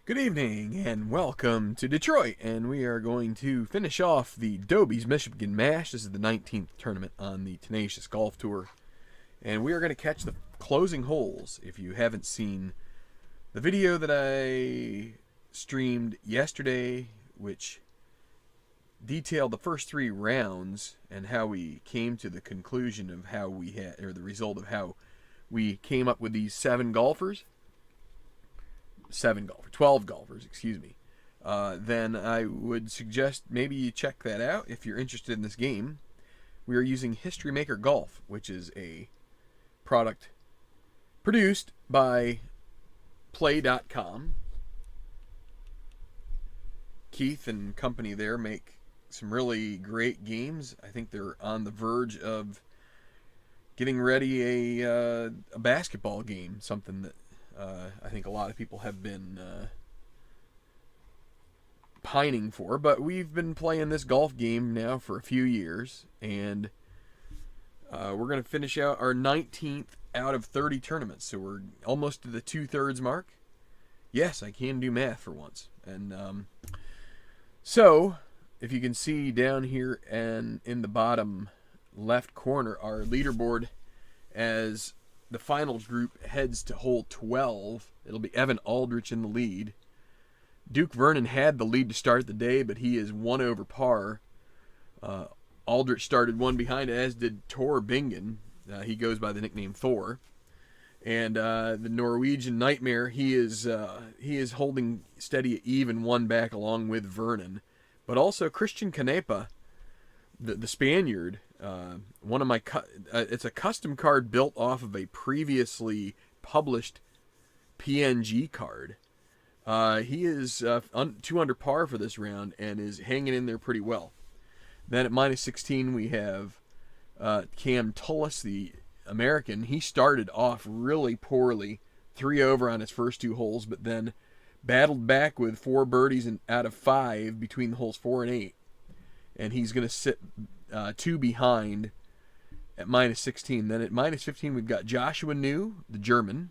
Good evening and welcome to Detroit, and we are going to finish off the Doby's Michigan Mash. This is the 19th tournament on the Tenacious Golf Tour, and we are going to catch the closing holes. If you haven't seen the video that I streamed yesterday, which detailed the first three rounds and how we came to the conclusion of how we had, or the result of how we came up with these 12 golfers, excuse me, then I would suggest maybe you check that out if you're interested in this game. We are using History Maker Golf, which is a product produced by Play.com. Keith and company there make some really great games. I think they're on the verge of getting ready a basketball game, something that I think a lot of people have been pining for, but we've been playing this golf game now for a few years, and we're going to finish out our 19th out of 30 tournaments, so we're almost to the 2/3 mark. Yes, I can do math for once. And so, if you can see down here and in the bottom left corner, our leaderboard as the final group heads to hole 12. It'll be Evan Aldrich in the lead. Duke Vernon had the lead to start the day, but he is one over par. Aldrich started one behind, as did Tor Bingen. He goes by the nickname Thor. And the Norwegian Nightmare, he is holding steady at even, one back along with Vernon. But also Christian Canepa, the Spaniard, one of my it's a custom card built off of a previously published PNG card. He is 2 under par for this round and is hanging in there pretty well. Then at -16 we have Cam Tullis, the American. He started off really poorly, 3 over on his first 2 holes, but then battled back with 4 birdies out of 5 between holes 4 and 8. And he's going to sit 2 behind at -16. Then at -15, we've got Joshua New, the German.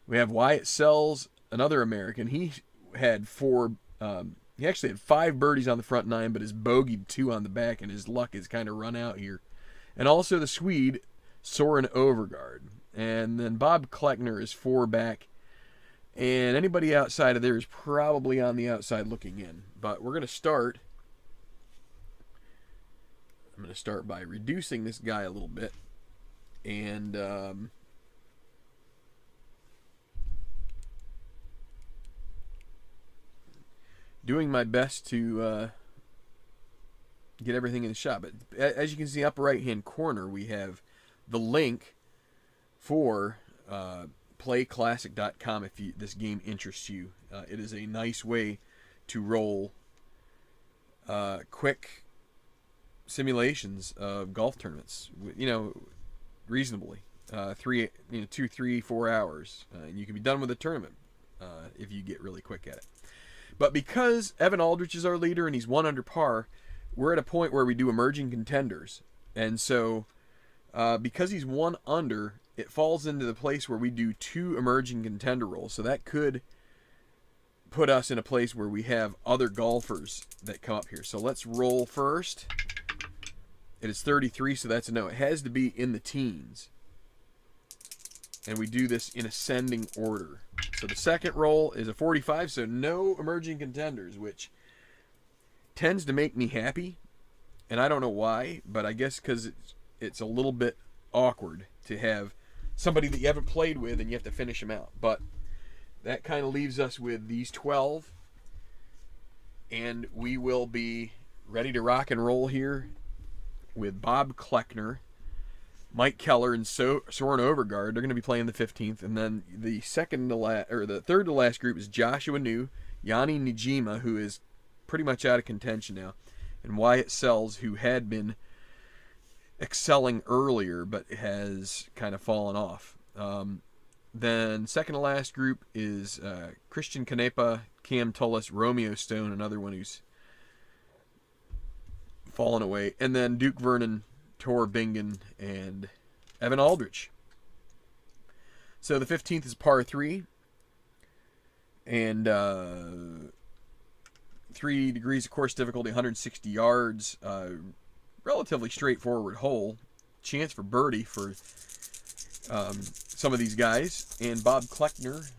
We have Wyatt Sells, another American. He had 4. He actually had 5 birdies on the front 9, but has bogeyed 2 on the back, and his luck is kind of run out here. And also the Swede, Soren Overgaard. And then Bob Kleckner is 4 back. And anybody outside of there is probably on the outside looking in. But we're going to start. I'm going to start by reducing this guy a little bit and doing my best to get everything in the shot. But as you can see, upper right hand corner, we have the link for playclassic.com if this game interests you. It is a nice way to roll quick simulations of golf tournaments, reasonably. 2, 3, 4 hours. And you can be done with a tournament if you get really quick at it. But because Evan Aldrich is our leader and he's 1 under par, we're at a point where we do emerging contenders. And so because he's 1 under, it falls into the place where we do 2 emerging contender rolls. So that could put us in a place where we have other golfers that come up here. So let's roll first. It is 33, so that's a no. It has to be in the teens. And we do this in ascending order. So the second roll is a 45, so no emerging contenders, which tends to make me happy. And I don't know why, but I guess because it's a little bit awkward to have somebody that you haven't played with and you have to finish them out. But that kind of leaves us with these 12. And we will be ready to rock and roll here with Bob Kleckner, Mike Keller, and Soren Overgaard. They're going to be playing the 15th. And then the third to last group is Joshua New, Yanni Nijima, who is pretty much out of contention now, and Wyatt Sells, who had been excelling earlier but has kind of fallen off. Then second to last group is Christian Canepa, Cam Tullis, Romeo Stone, another one who's fallen away, and then Duke Vernon, Tor Bingen, and Evan Aldrich. So the 15th is par 3. And 3 degrees of course difficulty, 160 yards. Relatively straightforward hole. Chance for birdie for some of these guys. And Bob Kleckner,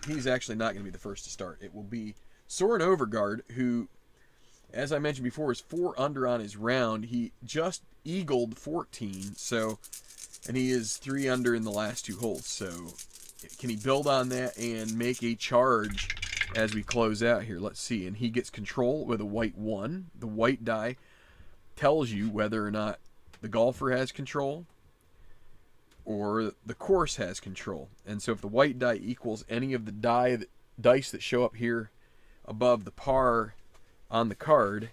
he's actually not going to be the first to start. It will be Soren Overgaard, who, as I mentioned before, is 4 under on his round. He just eagled 14, and he is 3 under in the last 2 holes. So can he build on that and make a charge as we close out here? Let's see. And he gets control with a white 1. The white die tells you whether or not the golfer has control or the course has control. And so if the white die equals any of the dice that show up here above the par on the card,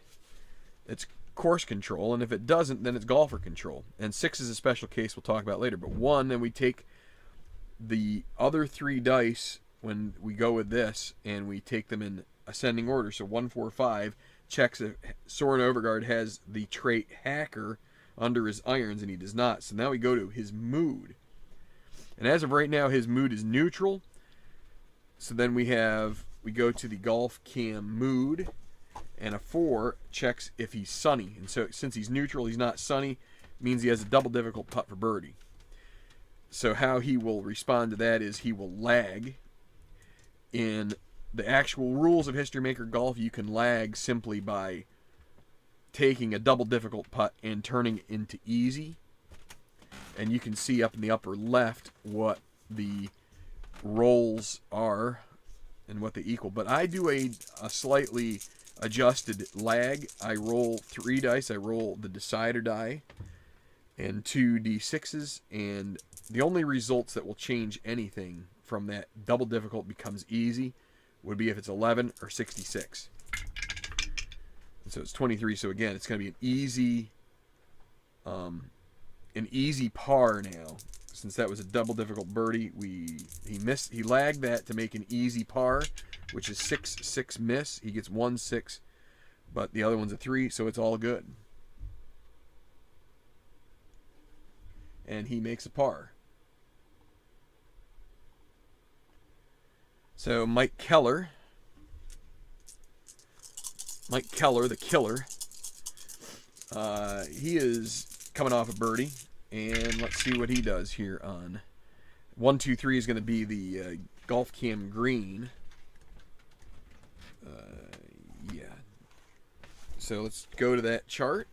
it's course control. And if it doesn't, then it's golfer control. And 6 is a special case we'll talk about later. But 1, then we take the other 3 dice when we go with this, and we take them in ascending order. So 1, 4, 5 checks if Soren Overgaard has the trait hacker under his irons, and he does not. So now we go to his mood. And as of right now, his mood is neutral. So then we go to the golf cam mood, and a 4 checks if he's sunny. And so since he's neutral, he's not sunny, means he has a double difficult putt for birdie. So how he will respond to that is he will lag. In the actual rules of History Maker Golf, you can lag simply by taking a double difficult putt and turning it into easy. And you can see up in the upper left what the rolls are and what they equal. But I do a slightly adjusted lag. I roll 3 dice. I roll the decider die and 2 d6s, and the only results that will change anything from that double difficult becomes easy would be if it's 11 or 66. And so it's 23. So again, it's going to be an easy par now. Since that was a double difficult birdie, he lagged that to make an easy par, which is 6-6 miss. He gets 1 6, but the other one's a 3, so it's all good. And he makes a par. So Mike Keller, the killer, he is coming off a birdie, and let's see what he does here on 1, 2, 3 is going to be the golf cam green. Yeah. So let's go to that chart,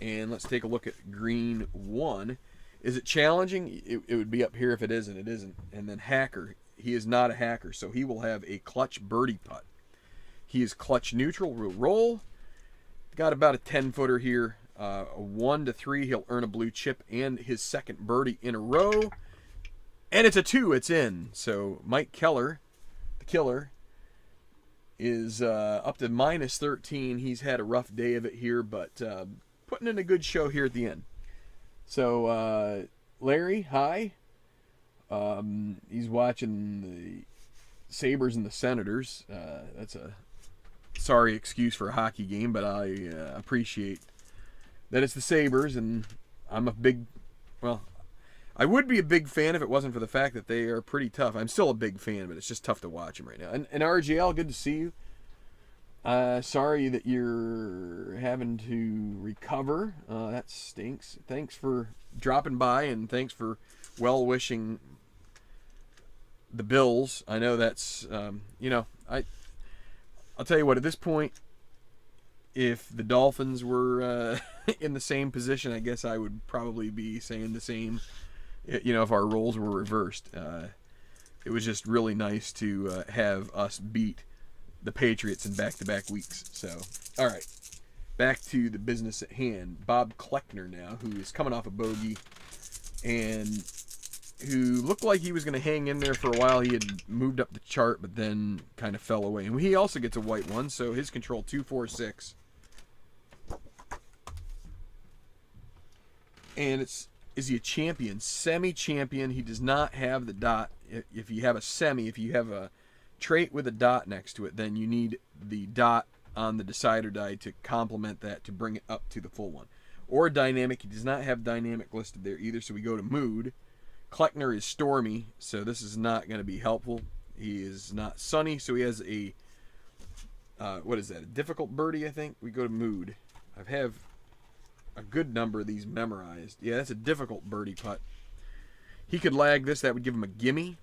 and let's take a look at green 1. Is it challenging? It would be up here if it isn't. It isn't. And then hacker. He is not a hacker, so he will have a clutch birdie putt. He is clutch neutral. We'll roll. Got about a 10-footer here. A 1 to 3, he'll earn a blue chip and his second birdie in a row. And it's a 2. It's in. So Mike Keller, the killer, is up to minus 13. He's had a rough day of it here, but putting in a good show here at the end. So Larry, hi. He's watching the Sabres and the Senators. That's a sorry excuse for a hockey game, but I appreciate that it's the Sabres, and I'm I would be a big fan if it wasn't for the fact that they are pretty tough. I'm still a big fan, but it's just tough to watch them right now. And RGL, good to see you. Sorry that you're having to recover. That stinks. Thanks for dropping by, and thanks for well-wishing the Bills. I know that's, I'll tell you what, at this point, if the Dolphins were in the same position, I guess I would probably be saying the same, if our roles were reversed. It was just really nice to have us beat the Patriots in back-to-back weeks. So, all right, back to the business at hand. Bob Kleckner now, who is coming off a bogey and who looked like he was going to hang in there for a while. He had moved up the chart, but then kind of fell away. And he also gets a white 1, so his control 2, 4, 6. And is he a champion? Semi-champion. He does not have the dot. If you have a trait with a dot next to it, then you need the dot on the decider die to complement that to bring it up to the full one. Or dynamic. He does not have dynamic listed there either, so we go to mood. Kleckner is stormy, so this is not going to be helpful. He is not sunny, so he has a, what is that, a difficult birdie, I think? We go to mood. I have a good number of these memorized. Yeah, that's a difficult birdie putt. He could lag this. That would give him a gimme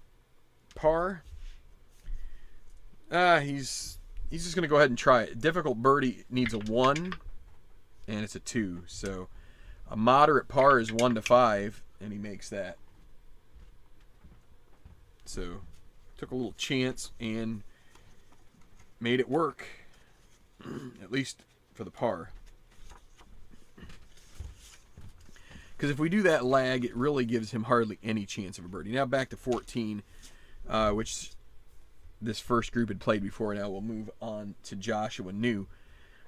par. He's just going to go ahead and try it. Difficult birdie needs a 1, and it's a 2. So a moderate par is 1 to 5, and he makes that. So took a little chance and made it work, at least for the par. Because if we do that lag, it really gives him hardly any chance of a birdie. Now back to 14, which this first group had played before. Now we'll move on to Joshua New.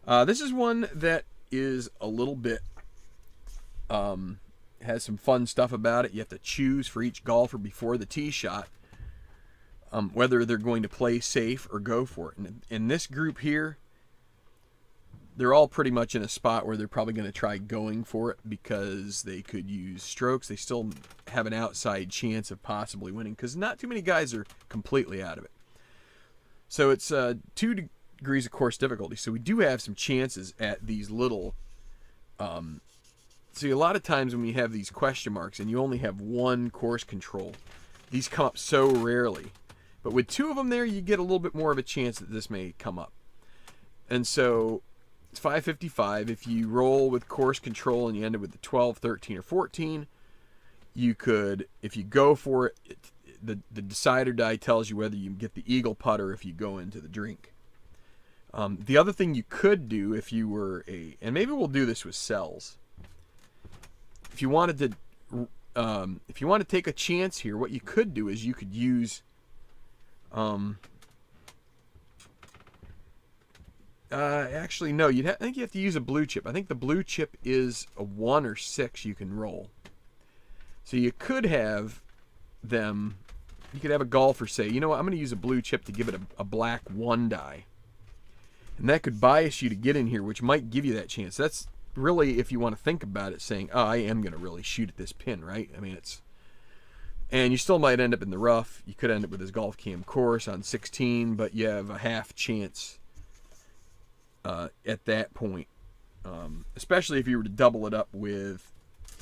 This is one that is a little bit, has some fun stuff about it. You have to choose for each golfer before the tee shot whether they're going to play safe or go for it. And in this group here, they're all pretty much in a spot where they're probably going to try going for it because they could use strokes. They still have an outside chance of possibly winning because not too many guys are completely out of it. So it's 2 degrees of course difficulty. So we do have some chances at these little... see, a lot of times when you have these question marks and you only have 1 course control, these come up so rarely. But with 2 of them there, you get a little bit more of a chance that this may come up. And so it's 555. If you roll with course control and you end up with the 12, 13, or 14, you could, if you go for it, the decider die tells you whether you get the eagle putt or if you go into the drink. The other thing you could do if you were and maybe we'll do this with cells. If you wanted to take a chance here, what you could do is you could use actually no, I think you have to use a blue chip. I think the blue chip is a 1 or 6 you can roll. So you could have them, you could have a golfer say, you know what, I'm going to use a blue chip to give it a black 1 die. And that could bias you to get in here, which might give you that chance. That's really, if you want to think about it, saying, oh, I am going to really shoot at this pin, right? I mean, it's... And you still might end up in the rough. You could end up with his golf cam course on 16, but you have a half chance at that point. Especially if you were to double it up with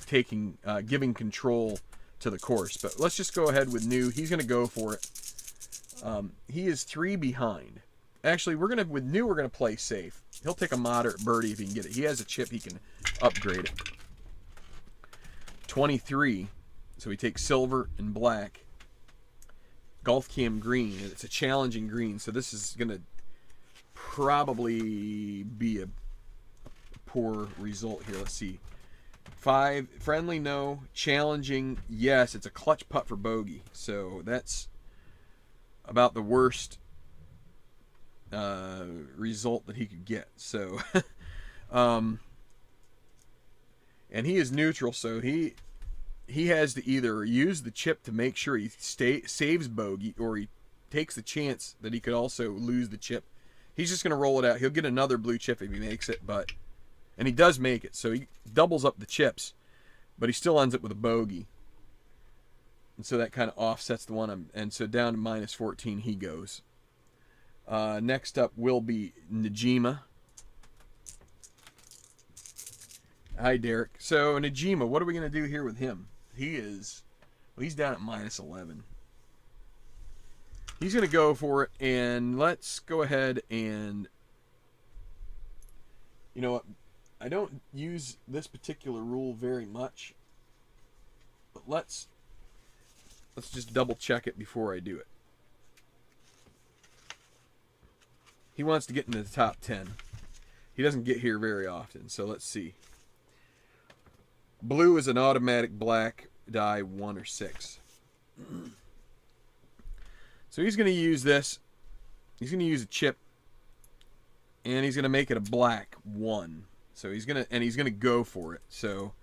giving control to the course. But let's just go ahead with New. He's going to go for it. He is 3 behind. Actually, with New, we're going to play safe. He'll take a moderate birdie if he can get it. He has a chip. He can upgrade it. 23. So we take silver and black. Golf cam green. It's a challenging green, so this is going to probably be a poor result here. Let's see. 5, friendly, no. Challenging, yes. It's a clutch putt for bogey. So that's about the worst result that he could get. So, and he is neutral, so he has to either use the chip to make sure he saves bogey, or he takes the chance that he could also lose the chip. He's just going to roll it out. He'll get another blue chip if he makes it, and he does make it, so he doubles up the chips, but he still ends up with a bogey. And so that kind of offsets the one, and so down to minus 14 he goes. Next up will be Najima. Hi, Derek. So Najima, what are we going to do here with him? He's down at minus 11. He's going to go for it, and let's go ahead and, you know what, I don't use this particular rule very much, but let's just double check it before I do it. He wants to get into the top 10. He doesn't get here very often, so let's see. Blue is an automatic black die 1 or 6. So he's going to use this. He's going to use a chip, and he's going to make it a black 1. So he's going to go for it. So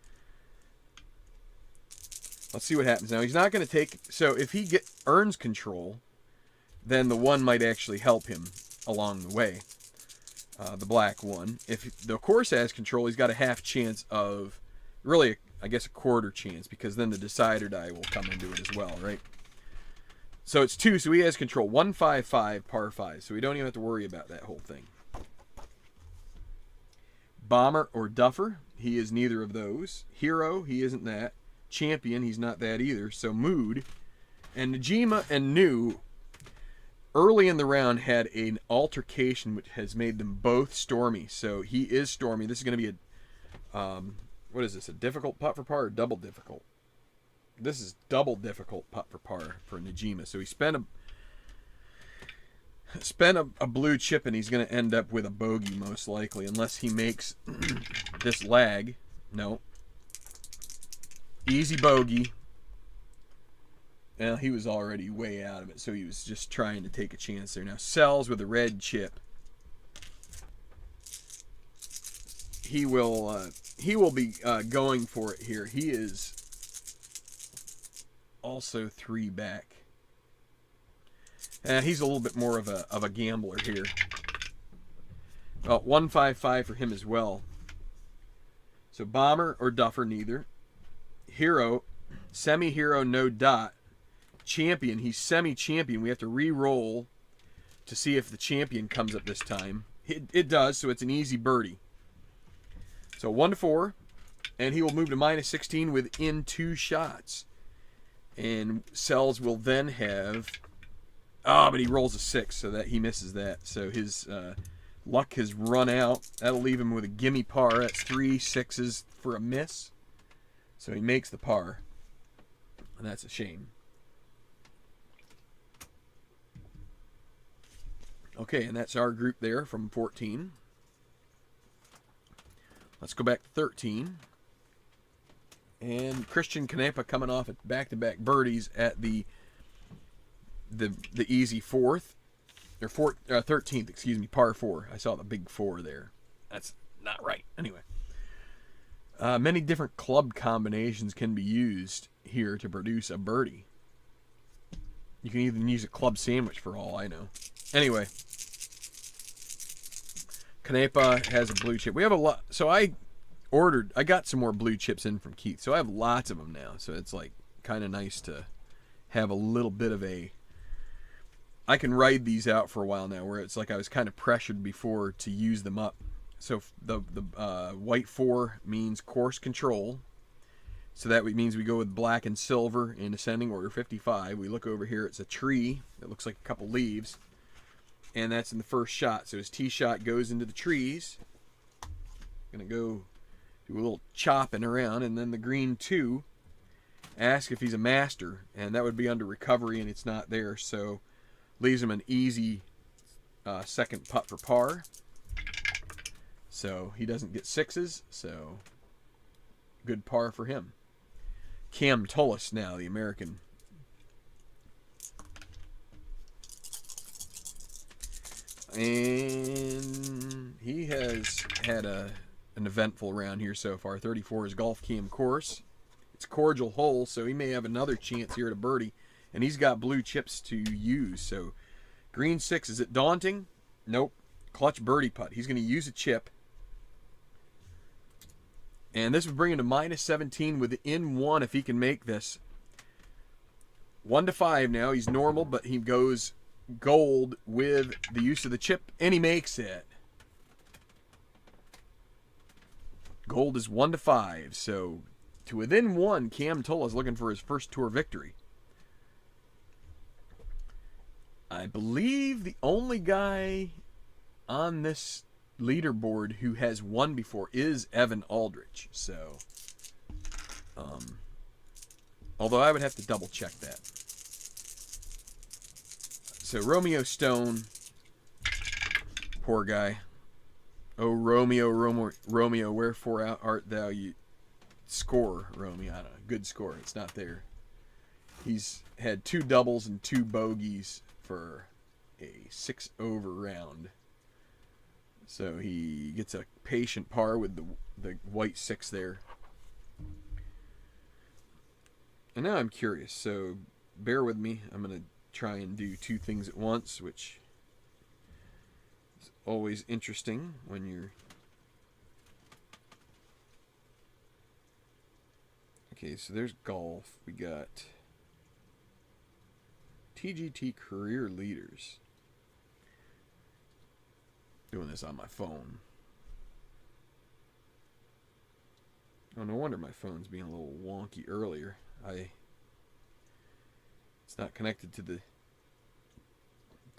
let's see what happens. Now he's not going to take. So if he earns control, then the 1 might actually help him along the way. The black 1. If the course has control, he's got a half chance of. Really, I guess a quarter chance, because then the decider die will come into it as well, right? So it's 2, so he has control. 155 par 5, so we don't even have to worry about that whole thing. Bomber or Duffer, he is neither of those. Hero, he isn't that. Champion, he's not that either. So Mood. And Najima and New, early in the round, had an altercation which has made them both stormy. So he is stormy. This is going to be a, what is this, a difficult putt for par or double difficult? This is double difficult putt for par for Najima. So he spent a blue chip, and he's going to end up with a bogey most likely, unless he makes this lag. No. Easy bogey. Well, he was already way out of it, so he was just trying to take a chance there. Now, Sells with a red chip. He will be going for it here. He is also 3 back. He's a little bit more of a gambler here. 155 for him as well. So Bomber or Duffer, neither. Hero, semi-hero, no dot. Champion, he's semi-champion. We have to re-roll to see if the champion comes up this time. It does, so it's an easy birdie. So 1 to 4, and he will move to -16 within 2 shots. And Sells will then have... but he rolls a 6, so that he misses that. So his luck has run out. That'll leave him with a gimme par. That's 3 6s for a miss. So he makes the par. And that's a shame. Okay, and that's our group there from 14. Let's go back to 13. And Christian Canepa coming off at back-to-back birdies at the easy 4th. Or 13th, excuse me, par 4. I saw the big 4 there. That's not right. Anyway. Many different club combinations can be used here to produce a birdie. You can even use a club sandwich for all I know. Anyway. Canepa has a blue chip. We have a lot. So I got some more blue chips in from Keith. So I have lots of them now. So it's like kind of nice to have a little bit of a... I can ride these out for a while now, where it's like I was kind of pressured before to use them up. So the white 4 means course control. So that means we go with black and silver in ascending order, 55. We look over here, it's a tree that looks like a couple leaves. And that's in the first shot. So his tee shot goes into the trees. Gonna go do a little chopping around. And then the green 2, ask if he's a master. And that would be under recovery, and it's not there. So leaves him an easy second putt for par. So he doesn't get 6s. So good par for him. Cam Tullis now, the American. And he has had an eventful round here so far. 34 is Golf Cam course. It's cordial hole, so he may have another chance here at a birdie. And he's got blue chips to use. So green 6, is it daunting? Nope. Clutch birdie putt. He's going to use a chip. And this would bring him to -17 within 1 if he can make this. 1 to 5 now. He's normal, but he goes gold with the use of the chip, and he makes it. Gold is 1 to 5. So to within 1, Cam Tullis looking for his first tour victory. I believe the only guy on this leaderboard who has won before is Evan Aldrich. So, although I would have to double check that. So Romeo Stone, poor guy. Oh Romeo, Romeo, wherefore art thou? You score, Romeo. I don't know. Good score. It's not there. He's had 2 doubles and 2 bogeys for a 6 over round. So he gets a patient par with the white 6 there. And now I'm curious, so bear with me. I'm going to try and do 2 things at once, which is always interesting when you're... Okay, so there's golf. We got TGT career leaders. Doing this on my phone. Oh, no wonder my phone's being a little wonky earlier. It's not connected to the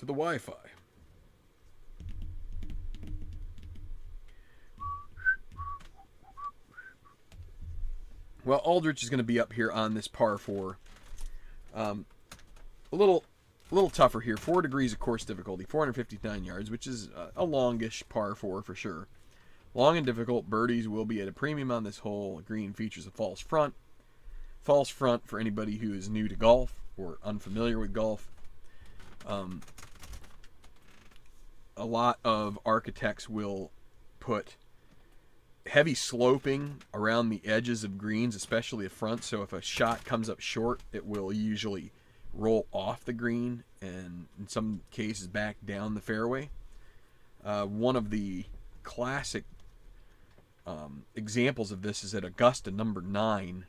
Wi-Fi. Well, Aldrich is going to be up here on this par 4. A little tougher here. 4 degrees of course difficulty, 459 yards, which is a longish par 4 for sure. Long and difficult. Birdies will be at a premium on this hole. Green features a false front. False front, for anybody who is new to golf or unfamiliar with golf. A lot of architects will put heavy sloping around the edges of greens, especially the front. So if a shot comes up short, it will usually roll off the green and in some cases back down the fairway. One of the classic examples of this is at Augusta, number 9.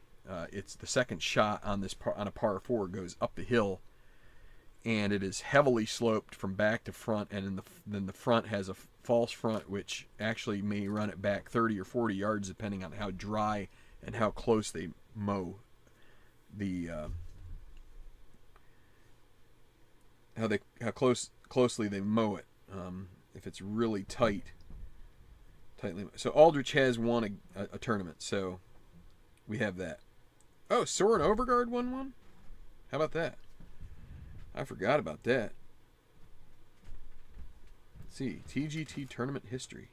It's the second shot on a par 4 goes up the hill, and it is heavily sloped from back to front, and then the front has a false front, which actually may run it back 30 or 40 yards depending on how dry and how close they mow the how closely they mow it. If it's really tightly. So Aldrich has won a tournament, so we have that. Oh, Soren Overgaard won one? How about that? I forgot about that. Let's see, TGT tournament history.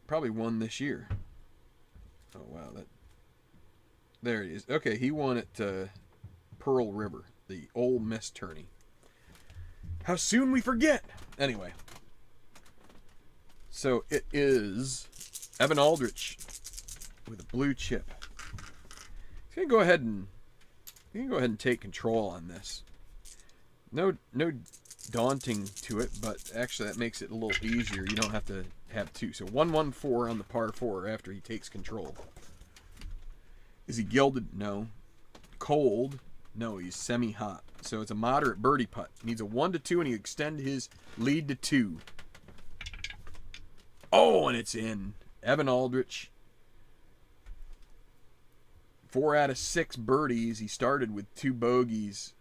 Probably won this year. Oh wow, there it is. Okay, he won at Pearl River, the Ole Miss tourney. How soon we forget. Anyway, so it is Evan Aldrich with a blue chip. He's gonna go ahead and take control on this. No daunting to it, but actually that makes it a little easier. You don't have to have 2. So 114 on the par 4 after he takes control. Is he gilded? No. Cold? No, he's semi-hot. So it's a moderate birdie putt. Needs a 1 to 2, and he extend his lead to 2. Oh, and it's in. Evan Aldrich. 4 out of 6 birdies. He started with 2 bogeys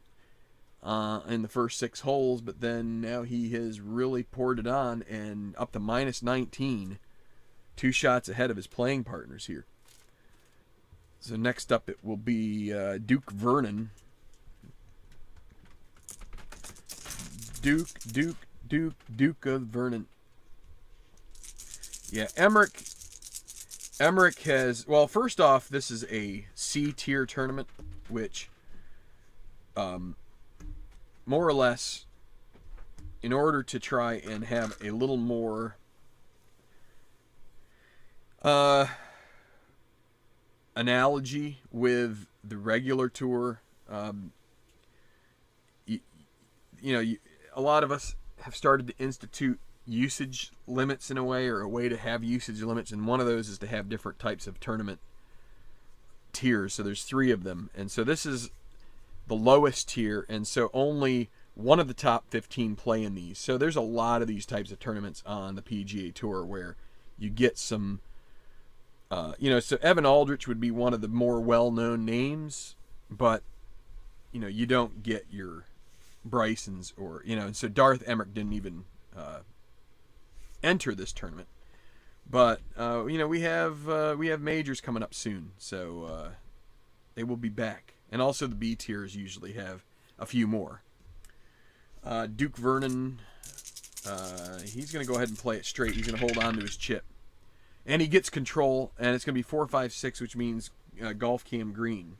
in the first 6 holes, but then now he has really poured it on and up to minus 19. 2 shots ahead of his playing partners here. So next up it will be Duke Vernon. Duke of Vernon. Yeah, Emmerich has, well, first off, this is a C-tier tournament, which more or less, in order to try and have a little more analogy with the regular tour, a lot of us have started to institute usage limits in a way, or a way to have usage limits, and one of those is to have different types of tournament tiers. So there's 3 of them, and so this is the lowest tier, and so only one of the top 15 play in these. So there's a lot of these types of tournaments on the PGA Tour where you get some so Evan Aldrich would be one of the more well-known names, but you don't get your Brysons or and so Darth Emmerich didn't even enter this tournament. But we have majors coming up soon, so they will be back. And also the B tiers usually have a few more. Duke Vernon, he's going to go ahead and play it straight. He's going to hold on to his chip. And he gets control, and it's going to be 4, 5, 6, which means golf cam green.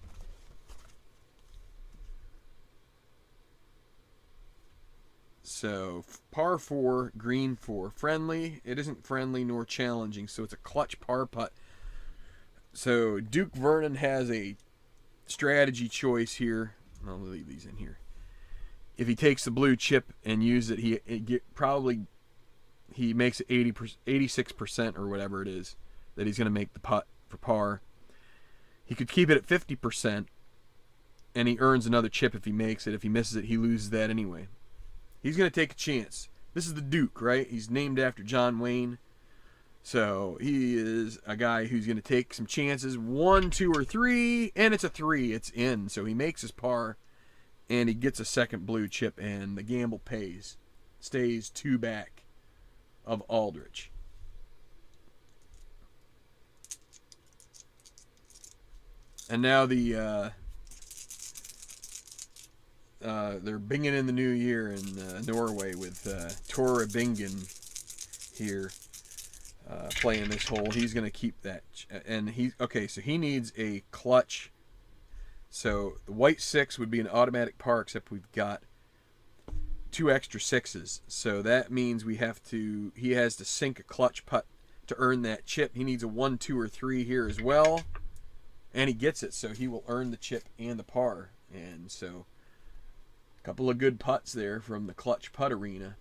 So par 4, green 4. Friendly. It isn't friendly nor challenging, so it's a clutch par putt. So Duke Vernon has a strategy choice here. I'll leave these in here. If he takes the blue chip and uses it, he makes it 86% or whatever it is that he's going to make the putt for par. He could keep it at 50%, And he earns another chip if he makes it. If he misses it, he loses that anyway. He's going to take a chance. This is the Duke, right? He's named after John Wayne. So he is a guy who's going to take some chances. 1, 2, or 3. And it's a 3. It's in. So he makes his par. And he gets a second blue chip. And the gamble pays. Stays 2 back of Aldrich. And now they're binging in the new year in Norway with Tore Bingen here playing this hole. He's going to keep that. And so he needs a clutch. So the white 6 would be an automatic par, except we've got 2 extra 6s. So that means he has to sink a clutch putt to earn that chip. He needs a 1, 2, or 3 here as well. And he gets it, so he will earn the chip and the par. And so a couple of good putts there from the clutch putt arena.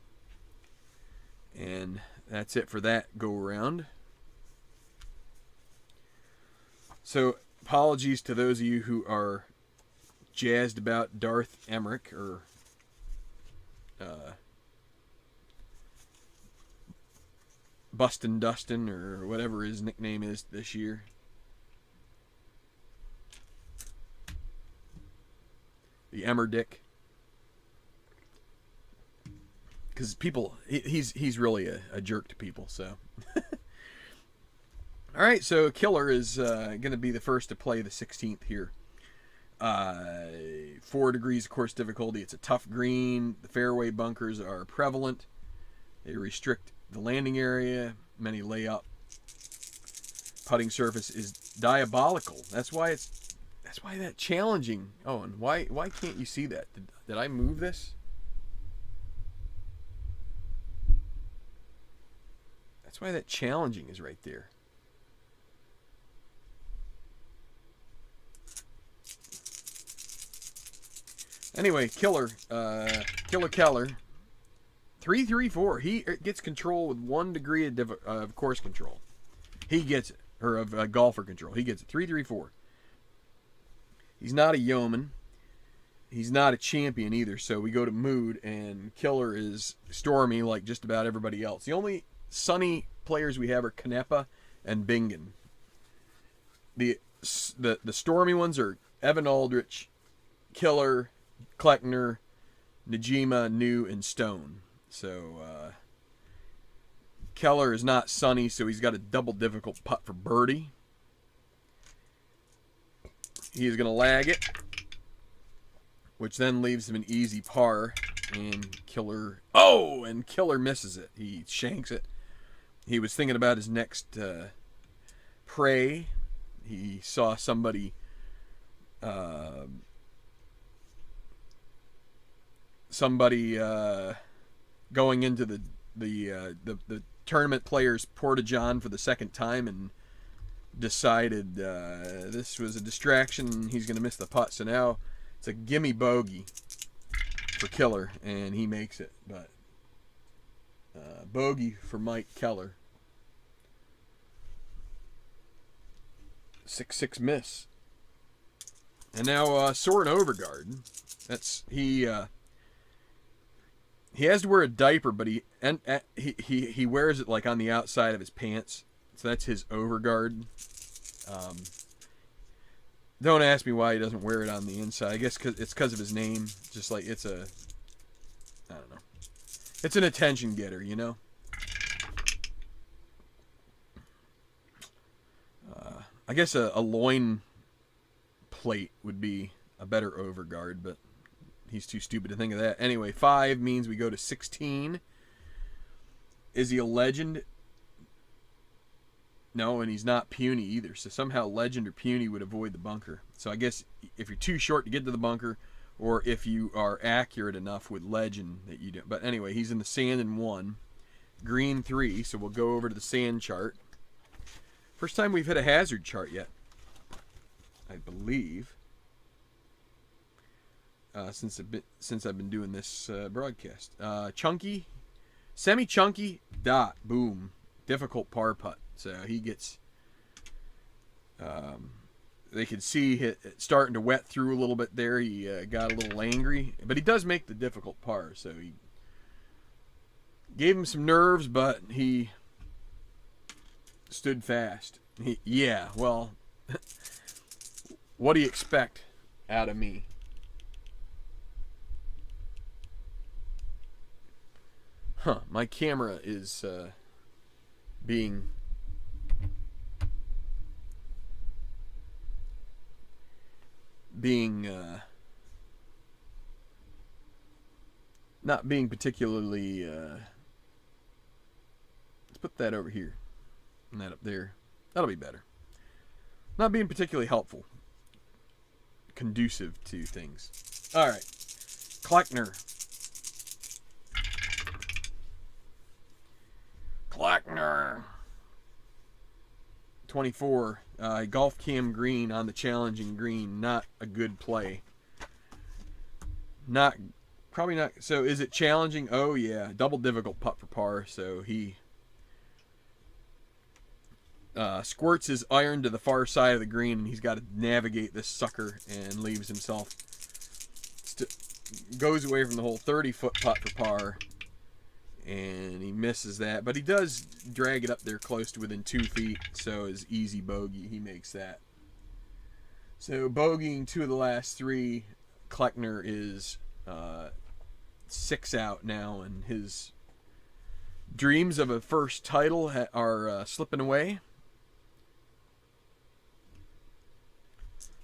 And that's it for that go-around. So apologies to those of you who are jazzed about Darth Emmerich or Bustin' Dustin or whatever his nickname is this year. The Emmerdick. Because he's really a jerk to people, so. Alright, so Killer is going to be the first to play the 16th here. 4 degrees of course difficulty. It's a tough green. The fairway bunkers are prevalent. They restrict the landing area. Many layup. Putting surface is diabolical. That's why that's challenging. Oh, and why can't you see that? Did I move this? That's why that challenging is right there. Anyway, Keller, 334. He gets control with 1 degree of course control. He gets it, or of golfer control. He gets it. 334. He's not a yeoman. He's not a champion either. So we go to mood, and Killer is stormy like just about everybody else. The only sunny players we have are Canepa and Bingen. The stormy ones are Evan Aldrich, Killer, Kleckner, Najima, New, and Stone. So Keller is not sunny, so he's got a double difficult putt for birdie. He's going to lag it, which then leaves him an easy par. And Killer misses it. He shanks it. He was thinking about his next prey. He saw somebody going into the tournament players porta-john for the second time and decided this was a distraction. He's going to miss the putt. So now it's a gimme bogey for Killer, and he makes it. But bogey for Mike Keller. 6-6 miss. And now Soren Overgaard. He has to wear a diaper, but he wears it like on the outside of his pants. So that's his Overgaard. Don't ask me why he doesn't wear it on the inside. I guess it's because of his name. Just like I don't know. It's an attention getter, you know. I guess a loin plate would be a better Overgaard, but he's too stupid to think of that. Anyway, 5 means we go to 16. Is he a legend? No, and he's not puny either. So somehow legend or puny would avoid the bunker. So I guess if you're too short to get to the bunker, or if you are accurate enough with legend that you don't. But anyway, he's in the sand in 1. Green 3, so we'll go over to the sand chart. First time we've hit a hazard chart yet, I believe. Since I've been doing this broadcast. Chunky, semi-chunky, dot, boom. Difficult par putt. So he gets they could see it starting to wet through a little bit there. He got a little angry, but he does make the difficult par, so he gave him some nerves, but he stood fast. Yeah, well, what do you expect out of me? Huh, my camera is being not being particularly let's put that over here and that up there. That'll be better. Not being particularly helpful, conducive to things. All right, Kleckner. 24. Golf cam green on the challenging green. Not a good play. Probably not. So is it challenging? Oh yeah, double difficult putt for par. So he squirts his iron to the far side of the green, and he's got to navigate this sucker and leaves himself. Goes away from the hole. 30-foot putt for par. And he misses that, but he does drag it up there close to within 2 feet, so his easy bogey, he makes that. So bogeying 2 of the last 3, Kleckner is 6 out now, and his dreams of a first title are slipping away.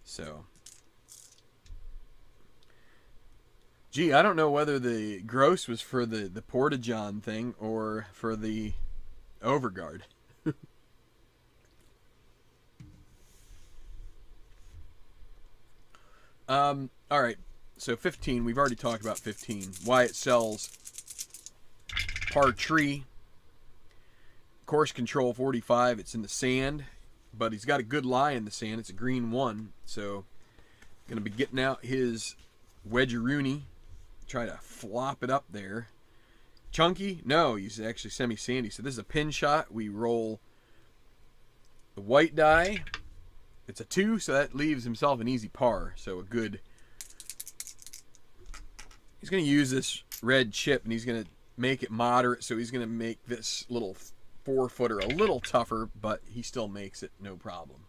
So, gee, I don't know whether the gross was for the Porta-John thing or for the overguard. All right, so 15. We've already talked about 15. Why it sells. Par tree. Course control 45. It's in the sand, but he's got a good lie in the sand. It's a green 1, so going to be getting out his wedge-a-rooney. Try to flop it up there. Chunky? No, he's actually semi-sandy. So this is a pin shot. We roll the white die. It's a 2, so that leaves himself an easy par. So a good... He's going to use this red chip, and he's going to make it moderate. So he's going to make this little 4-footer a little tougher, but he still makes it no problem.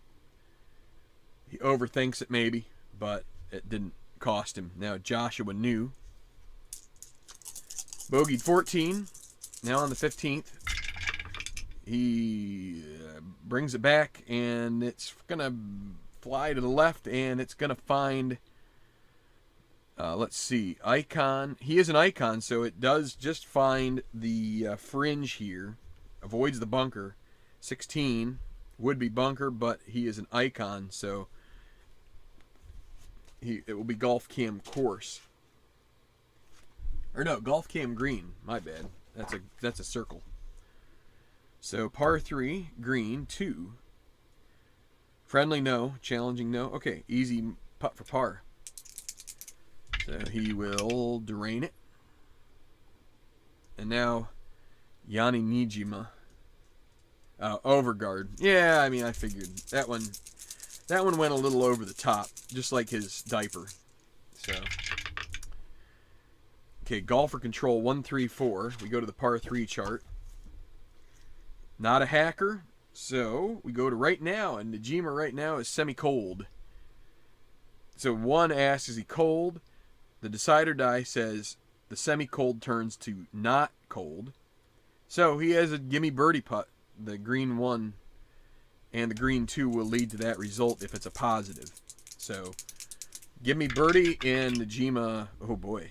He overthinks it maybe, but it didn't cost him. Now Joshua New. Bogeyed 14. Now on the 15th. He brings it back, and it's going to fly to the left, and it's going to find, let's see, icon. He is an icon, so it does just find the fringe here. Avoids the bunker. 16 would be bunker, but he is an icon, so it will be golf cam course. Or no, golf cam green. My bad. That's a circle. So par 3, green 2. Friendly no, challenging no. Okay, easy putt for par. So he will drain it. And now Yanni Nijima. Overguard. Yeah, I mean I figured that one went a little over the top, just like his diaper. So okay, golfer control 1, 3, 4. We go to the par 3 chart. Not a hacker, so we go to right now, and Najima right now is semi-cold. So 1 asks, is he cold? The decider die says the semi-cold turns to not cold. So he has a gimme birdie putt. The green 1 and the green 2 will lead to that result if it's a positive. So give me birdie and Najima, oh boy.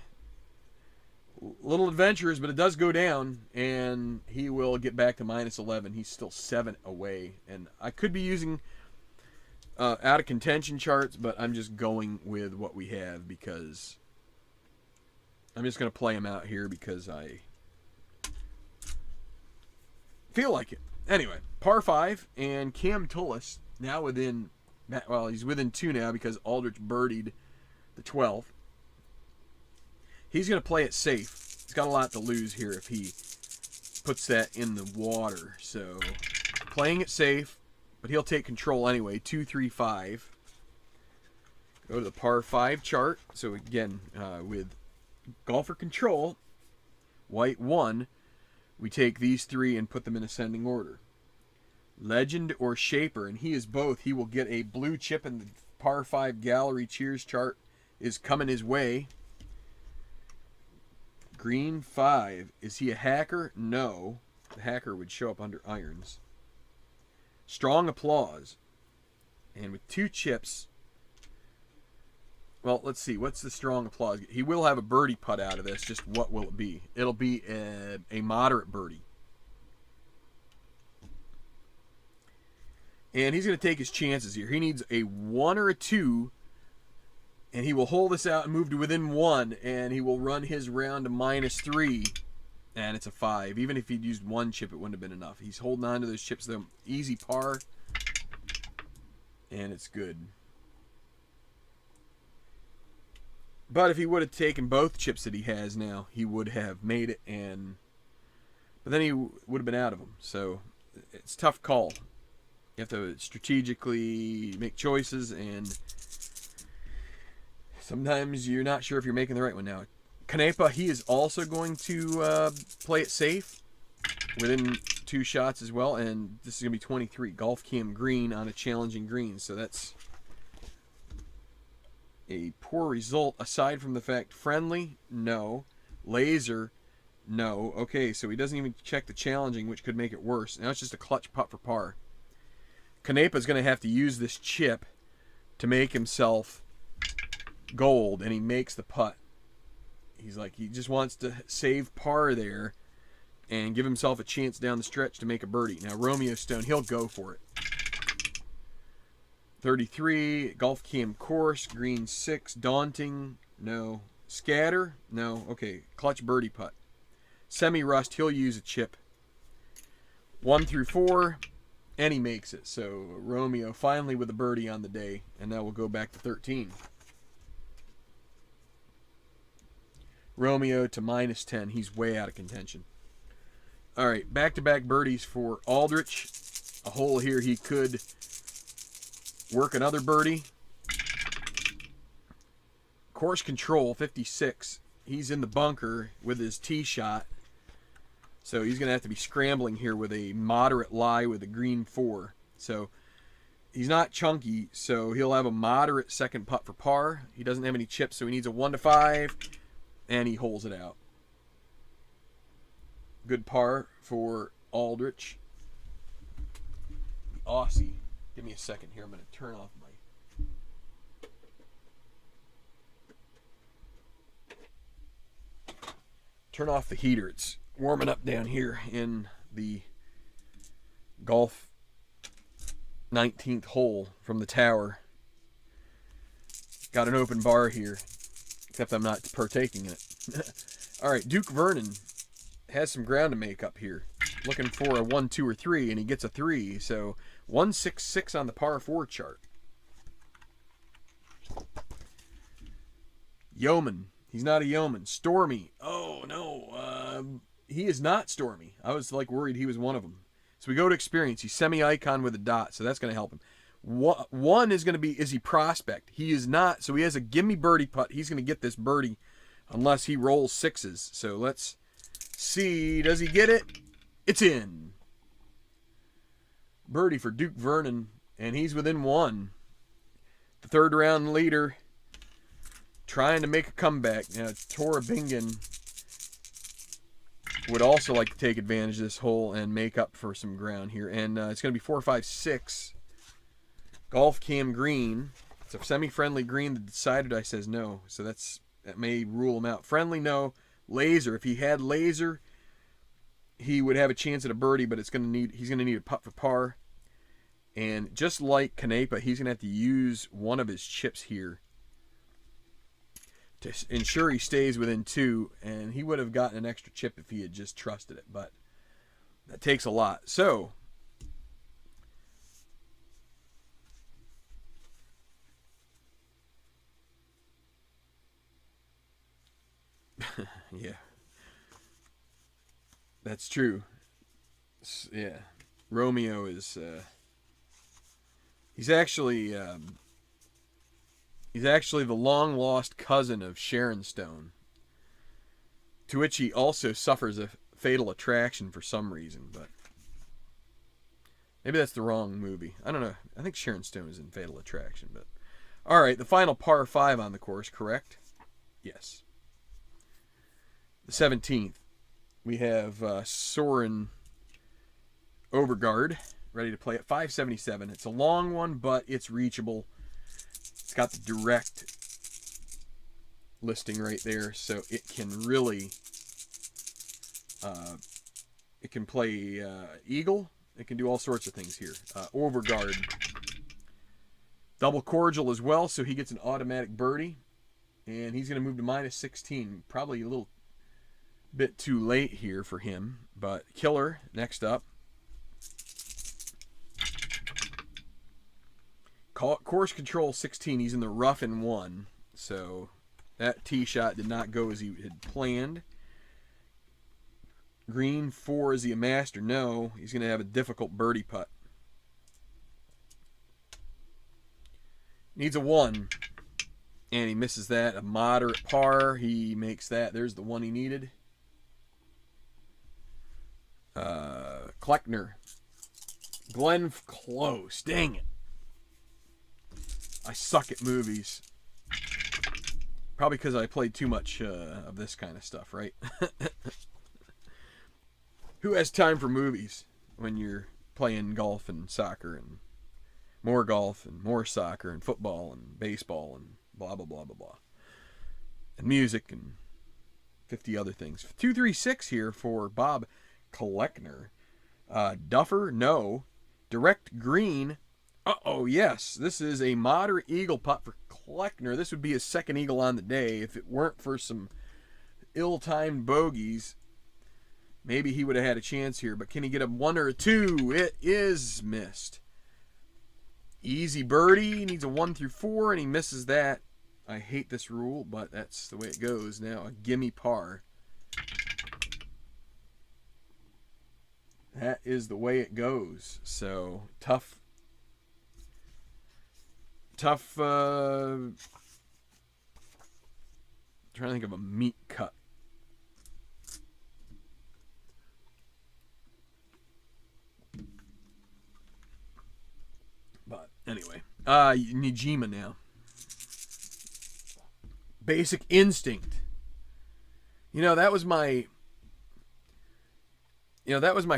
Little adventurous, but it does go down, and he will get back to minus 11. He's still 7 away, and I could be using out of contention charts, but I'm just going with what we have because I'm just going to play him out here because I feel like it. Anyway, par 5, and Cam Tullis now within, well, he's within 2 now because Aldrich birdied the 12th. He's going to play it safe. He's got a lot to lose here if he puts that in the water. So, playing it safe, but he'll take control anyway. 2, 3, 5. Go to the par 5 chart. So again, with golfer control, white 1, we take these 3 and put them in ascending order. Legend or Shaper, and he is both. He will get a blue chip in the par 5 gallery. Cheers chart is coming his way. Green 5. Is he a hacker? No. The hacker would show up under irons. Strong applause. And with 2 chips, well, let's see. What's the strong applause? He will have a birdie putt out of this. Just what will it be? It'll be a moderate birdie. And he's going to take his chances here. He needs a 1 or a 2, and he will hold this out and move to within 1, and he will run his round to -3, and it's a 5. Even if he'd used 1 chip, it wouldn't have been enough. He's holding on to those chips. They're easy par, and it's good. But if he would have taken both chips that he has now, he would have made it, but then he would have been out of them. So it's a tough call. You have to strategically make choices, and sometimes you're not sure if you're making the right one now. Canepa, he is also going to play it safe within 2 shots as well, and this is going to be 23. Golf Cam green on a challenging green, so that's a poor result aside from the fact friendly, no. Laser, no. Okay, so he doesn't even check the challenging, which could make it worse. Now it's just a clutch putt for par. Canepa is going to have to use this chip to make himself gold, and he makes the putt. He just wants to save par there and give himself a chance down the stretch to make a birdie. Now Romeo Stone, he'll go for it. 33, Golf Cam course, green 6, daunting, no. Scatter, no. Okay, clutch birdie putt. Semi-rust, he'll use a chip. 1 through 4. And he makes it. So Romeo finally with a birdie on the day. And now we'll go back to 13. Romeo to -10. He's way out of contention. All right, back-to-back birdies for Aldrich. A hole here he could work another birdie. Course control, 56. He's in the bunker with his tee shot. So he's going to have to be scrambling here with a moderate lie with a green 4. So he's not chunky, so he'll have a moderate second putt for par. He doesn't have any chips, so he needs a 1 to 5, and he holes it out. Good par for Aldrich. The Aussie. Give me a second here. I'm going to turn off the heater. It's warming up down here in the golf 19th hole from the tower. Got an open bar here, except I'm not partaking in it. All right, Duke Vernon has some ground to make up here. Looking for a 1, 2, or 3, and he gets a 3. So 166 on the par 4 chart. Yeoman. He's not a yeoman. Stormy. Oh, no. He is not Stormy. I was worried he was one of them. So we go to experience. He's semi-icon with a dot, so that's going to help him. 1 is going to be, is he prospect? He is not, so he has a gimme birdie putt. He's going to get this birdie unless he rolls 6s. So let's see. Does he get it? It's in. Birdie for Duke Vernon, and he's within 1. The 3rd round leader trying to make a comeback. Now, Tora Bingen would also like to take advantage of this hole and make up for some ground here. And it's going to be 4, 5, 6. Golf Cam green. It's a semi-friendly green. The decided I says no. So that may rule him out. Friendly, no. Laser. If he had laser, he would have a chance at a birdie, but he's going to need a putt for par. And just like Canepa, he's going to have to use one of his chips here to ensure he stays within 2, and he would have gotten an extra chip if he had just trusted it, but that takes a lot. So yeah, that's true. Yeah, Romeo is he's actually He's actually the long-lost cousin of Sharon Stone, to which he also suffers a fatal attraction for some reason, but maybe that's the wrong movie. I don't know. I think Sharon Stone is in Fatal Attraction, but all right, the final par 5 on the course, correct? Yes. The 17th, we have Soren Overgaard ready to play at 577. It's a long one, but it's reachable. It's got the direct listing right there, so it can really, it can play eagle. It can do all sorts of things here. Overgaard, double cordial as well, so he gets an automatic birdie, and he's going to move to minus 16. Probably a little bit too late here for him, but Killer next up. Course control 16. He's in the rough in 1, so that tee shot did not go as he had planned. Green 4, is he a master? No, he's going to have a difficult birdie putt. Needs a 1, and he misses that. A moderate par, he makes that. There's the one he needed. Kleckner. Glenn Close. Dang it. I suck at movies. Probably because I played too much of this kind of stuff, right? Who has time for movies when you're playing golf and soccer and more golf and more soccer and football and baseball and blah, blah, blah, blah, blah. And music and 50 other things. 236 here for Bob Kleckner. Duffer, no. Direct green. Uh-oh, yes. This is a moderate eagle putt for Kleckner. This would be his second eagle on the day. If it weren't for some ill-timed bogeys, maybe he would have had a chance here. But can he get a 1 or a 2? It is missed. Easy birdie. He needs a 1 through 4, and he misses that. I hate this rule, but that's the way it goes. Now, a gimme par. That is the way it goes. So, tough, trying to think of a meat cut. But anyway, Nijima now. Basic Instinct. That was my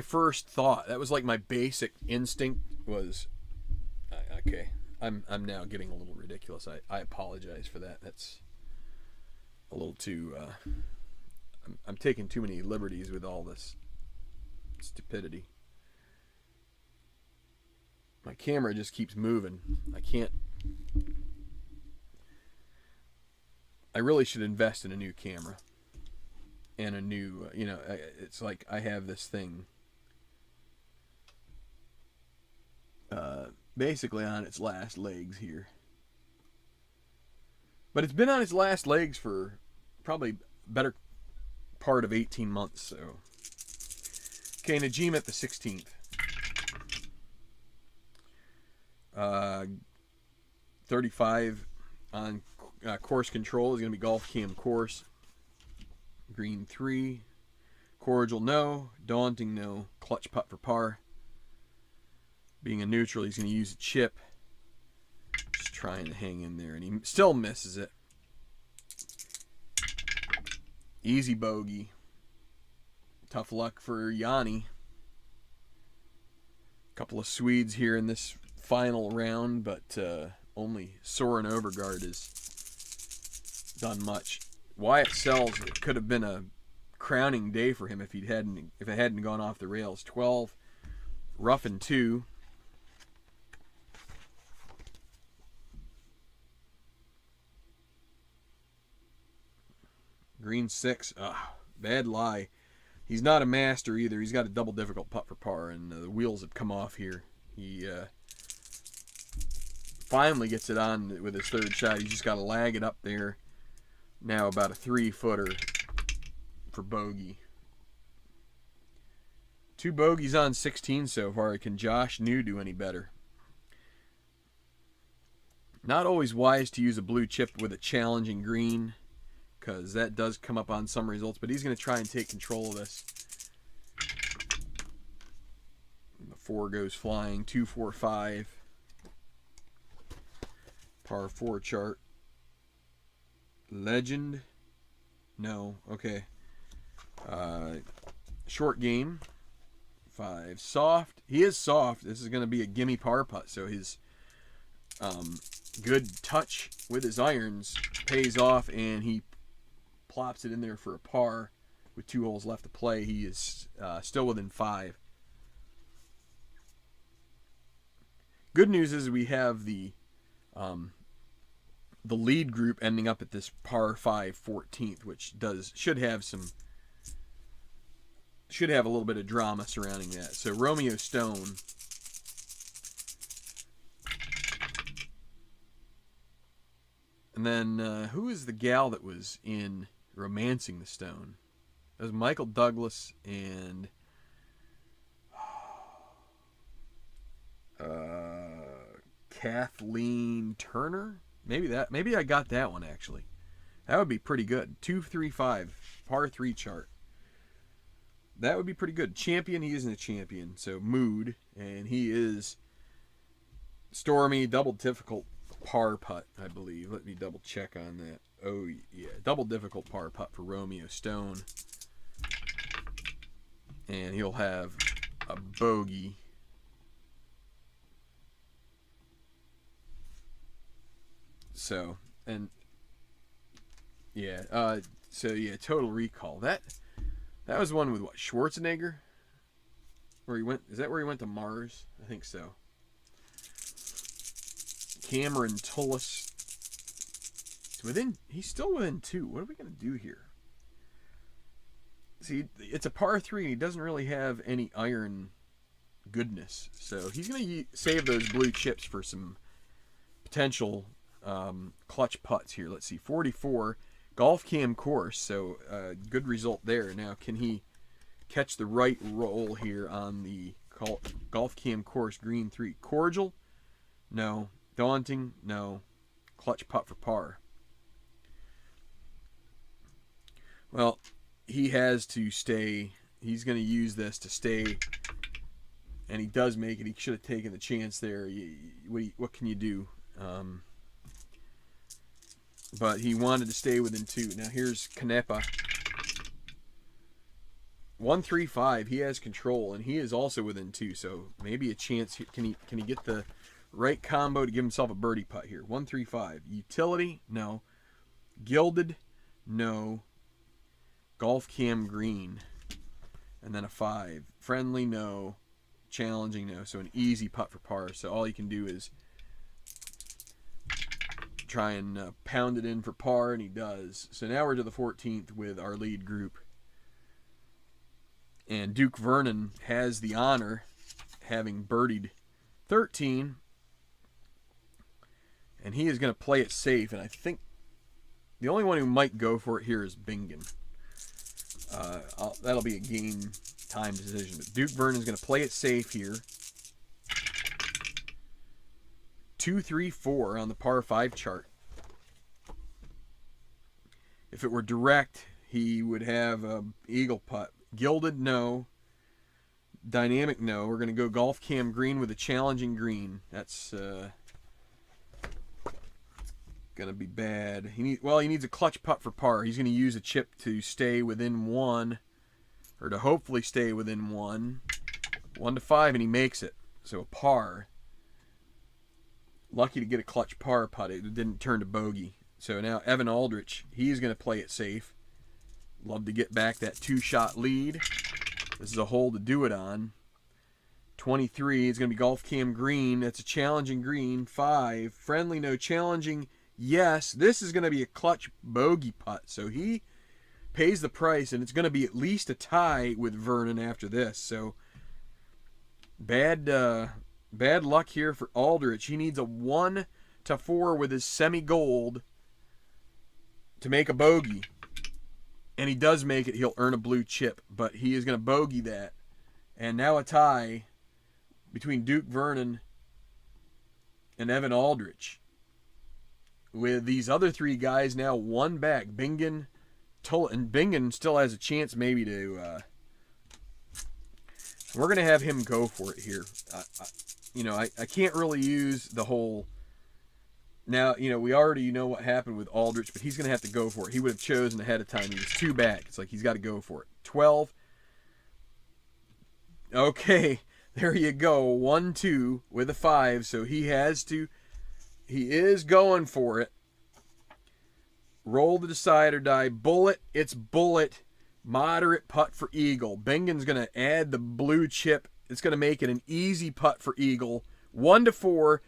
first thought. That was like my basic instinct was, okay, I'm now getting a little ridiculous. I apologize for that. That's a little too, I'm taking too many liberties with all this stupidity. My camera just keeps moving. I really should invest in a new camera. And a new, it's like I have this thing basically on its last legs here. But it's been on its last legs for probably better part of 18 months, so. Okay, Najim at the 16th. 35 on course control is going to be Golf Cam course. Green 3. Cordial, no. Daunting, no. Clutch putt for par. Being a neutral, he's going to use a chip. Just trying to hang in there, and he still misses it. Easy bogey. Tough luck for Yanni. Couple of Swedes here in this final round, but only Soren Overgaard has done much. Wyatt Sells, it could have been a crowning day for him if it hadn't gone off the rails. 12, rough and 2. Green 6. Bad lie. He's not a master either. He's got a double difficult putt for par, and the wheels have come off here. He finally gets it on with his third shot. He's just got to lag it up there. Now about a 3-footer for bogey. 2 bogeys on 16 so far. Can Josh New do any better? Not always wise to use a blue chip with a challenging green, because that does come up on some results, but he's going to try and take control of this. The 4 goes flying, 2, 4, 5. Par 4 chart. Legend. No, okay. Short game. 5. Soft. He is soft. This is going to be a gimme par putt, so his good touch with his irons pays off, and he plops it in there for a par with 2 holes left to play. He is still within 5. Good news is we have the lead group ending up at this par 5 14th, which should have a little bit of drama surrounding that. So Romeo Stone, and then who is the gal that was in Romancing the Stone? It was Michael Douglas and Kathleen Turner. Maybe I got that one actually. That would be pretty good. 2, 3, 5 par 3 chart. That would be pretty good. Champion, he isn't a champion, so mood, and he is stormy, double difficult par putt, I believe. Let me double check on that. Oh yeah, double difficult par putt for Romeo Stone, and he'll have a bogey. So, and yeah, Total Recall. That was one with what, Schwarzenegger? Where he went? Is that where he went to Mars? I think so. Cameron Tullis. He's still within 2. What are we gonna do here? See, it's a par 3, and he doesn't really have any iron goodness, so he's gonna save those blue chips for some potential clutch putts here. Let's see, 44 golf cam course, so good result there. Now, can he catch the right roll here on the golf cam course green 3? Cordial? No. Daunting? No. Clutch putt for par. Well, he has to stay. He's going to use this to stay, and he does make it. He should have taken the chance there. What can you do? But he wanted to stay within 2. Now here's Canepa. 1, 3, 5. He has control, and he is also within 2. So maybe a chance. Can he get the right combo to give himself a birdie putt here? 1, 3, 5. Utility? No. Gilded? No. Golf cam green, and then a 5. Friendly? No. Challenging? No. So an easy putt for par. So all you can do is try and pound it in for par, and he does. So now we're to the 14th with our lead group, and Duke Vernon has the honor, having birdied 13, and he is going to play it safe. And I think the only one who might go for it here is Bingen. That'll be a game time decision, but Duke Vernon is going to play it safe here. 2, 3, 4 on the par 5 chart. If it were direct, he would have a eagle putt. Gilded? No. Dynamic? No. We're going to go golf cam green with a challenging green. That's going to be bad. He needs a clutch putt for par. He's going to use a chip to stay within 1, or to hopefully stay within 1. 1 to 5, and he makes it. So a par. Lucky to get a clutch par putt. It didn't turn to bogey. So now Evan Aldrich, he's going to play it safe. Love to get back that 2-shot lead. This is a hole to do it on. 23 is going to be golf cam green. That's a challenging green. 5, friendly, no. Challenging, yes. This is going to be a clutch bogey putt. So he pays the price, and it's going to be at least a tie with Vernon after this. So bad luck here for Aldrich. He needs a 1 to 4 with his semi-gold to make a bogey. And he does make it. He'll earn a blue chip, but he is going to bogey that. And now a tie between Duke Vernon and Evan Aldrich. with these other three guys now one back. Bingen, Tullis, and Bingen still has a chance maybe to... we're going to have him go for it here. I can't really use the whole... Now, we already know what happened with Aldrich, but he's going to have to go for it. He would have chosen ahead of time. He was 2 back. It's like he's got to go for it. 12. Okay, there you go. 1-2 with a 5. So he is going for it. Roll the decide or die. Bullet. It's bullet. Moderate putt for Eagle. Bingen's going to add the blue chip. It's going to make it an easy putt for Eagle. 1-4.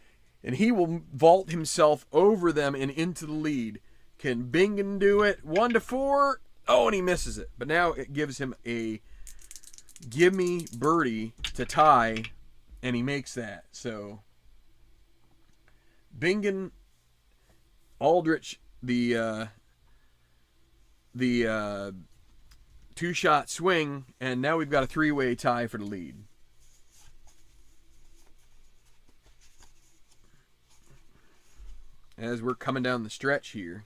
And he will vault himself over them and into the lead. Can Bingen do it? 1-4. Oh, and he misses it. But now it gives him a gimme birdie to tie, and he makes that. So Bingen, Aldrich, the 2-shot swing, and now we've got a 3-way tie for the lead. As we're coming down the stretch here.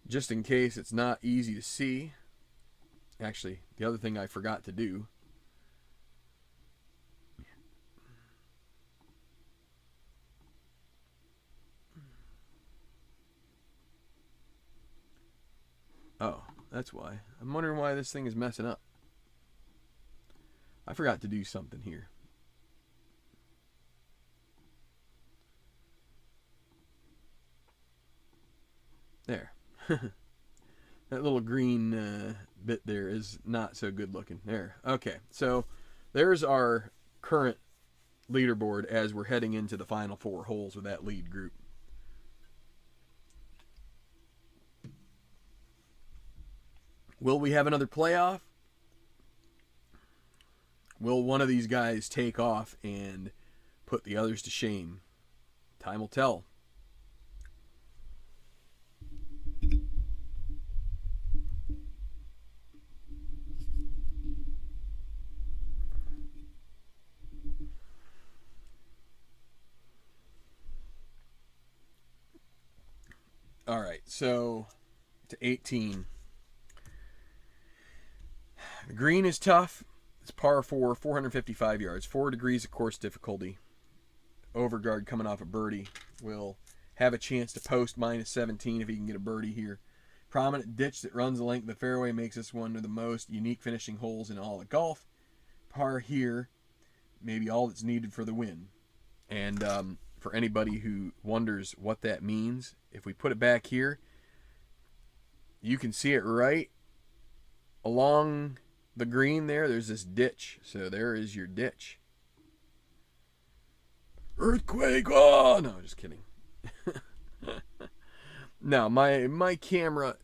Just in case it's not easy to see. Actually, the other thing I forgot to do. Oh, that's why. I'm wondering why this thing is messing up. I forgot to do something here. There. That little green bit there is not so good looking. There. Okay. So there's our current leaderboard as we're heading into the final 4 holes with that lead group. Will we have another playoff? Will one of these guys take off and put the others to shame? Time will tell. All right, so to 18. The green is tough. It's par 4, 455 yards, 4 degrees of course difficulty. Overguard coming off a birdie will have a chance to post -17 if he can get a birdie here. Prominent ditch that runs the length of the fairway makes this one of the most unique finishing holes in all of golf. Par here, maybe all that's needed for the win. And for anybody who wonders what that means, if we put it back here, you can see it right along the green there. There's this ditch. So there is your ditch. Earthquake! Oh, no, just kidding. No, my camera,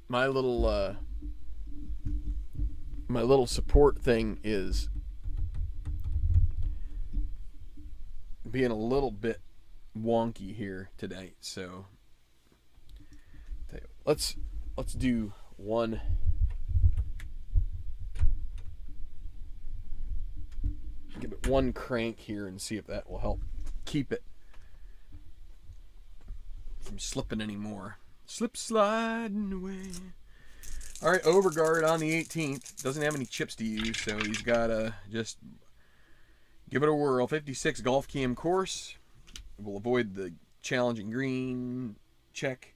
my little support thing is being a little bit wonky here today. So let's do one. Give it one crank here and see if that will help keep it from slipping anymore. Slip sliding away. All right, Overguard on the 18th. Doesn't have any chips to use, so he's got to just give it a whirl. 56 golf cam course. We'll avoid the challenging green. Check.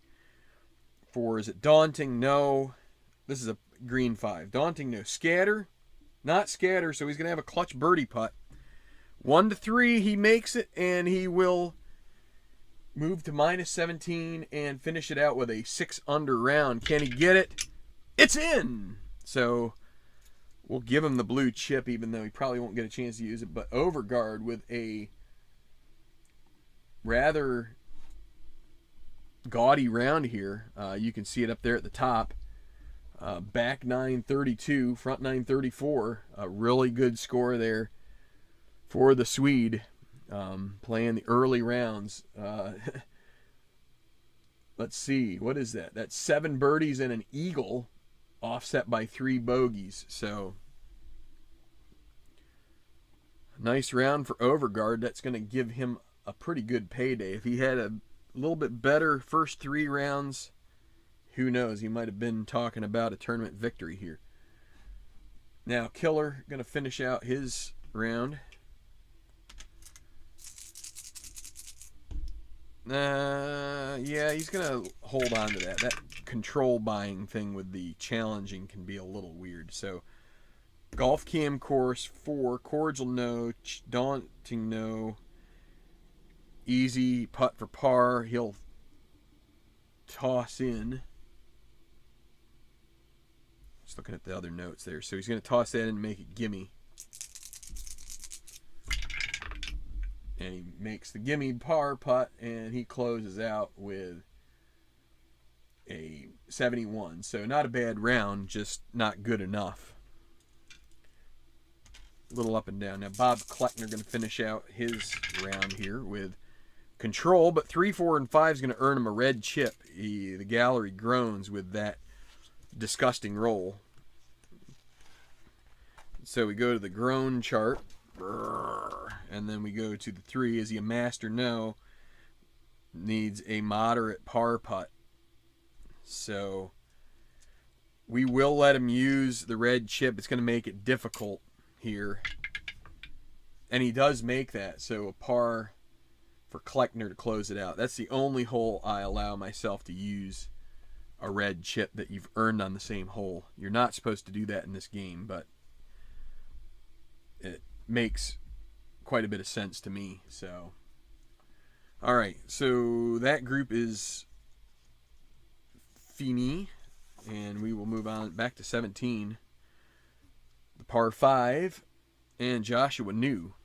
4, is it daunting? No. This is a green 5. Daunting? No. Scatter? Not scatter, so he's going to have a clutch birdie putt. 1-3, he makes it, and he will move to -17 and finish it out with a 6-under round. Can he get it? It's in! So we'll give him the blue chip, even though he probably won't get a chance to use it. But Overguard with a rather gaudy round here. You can see it up there at the top. Back 932, front 934. A really good score there for the Swede, playing the early rounds. Let's see, what is that? That's 7 birdies and an eagle, offset by 3 bogeys. So Nice round for Overguard. That's going to give him a pretty good payday. If he had a little bit better first 3 rounds, who knows? He might have been talking about a tournament victory here. Now, Killer going to finish out his round. Yeah, he's going to hold on to that. That control buying thing with the challenging can be a little weird. So, Golf Cam course 4, cordial no, daunting no, easy putt for par. He'll toss in. Just looking at the other notes there. So he's going to toss that in and make it gimme. And he makes the gimme par putt, and he closes out with a 71. So not a bad round, just not good enough. A little up and down. Now Bob Kleckner going to finish out his round here with control, but 3, 4, and 5 is going to earn him a red chip. The gallery groans with that disgusting roll. So we go to the groan chart. And then we go to the 3. Is he a master? No. Needs a moderate par putt. So we will let him use the red chip. It's going to make it difficult here. And he does make that. So a par for Kleckner to close it out. That's the only hole I allow myself to use a red chip that you've earned on the same hole. You're not supposed to do that in this game, but it makes quite a bit of sense to me. So, all right, so that group is fini, and we will move on back to 17, the par 5, and Joshua New.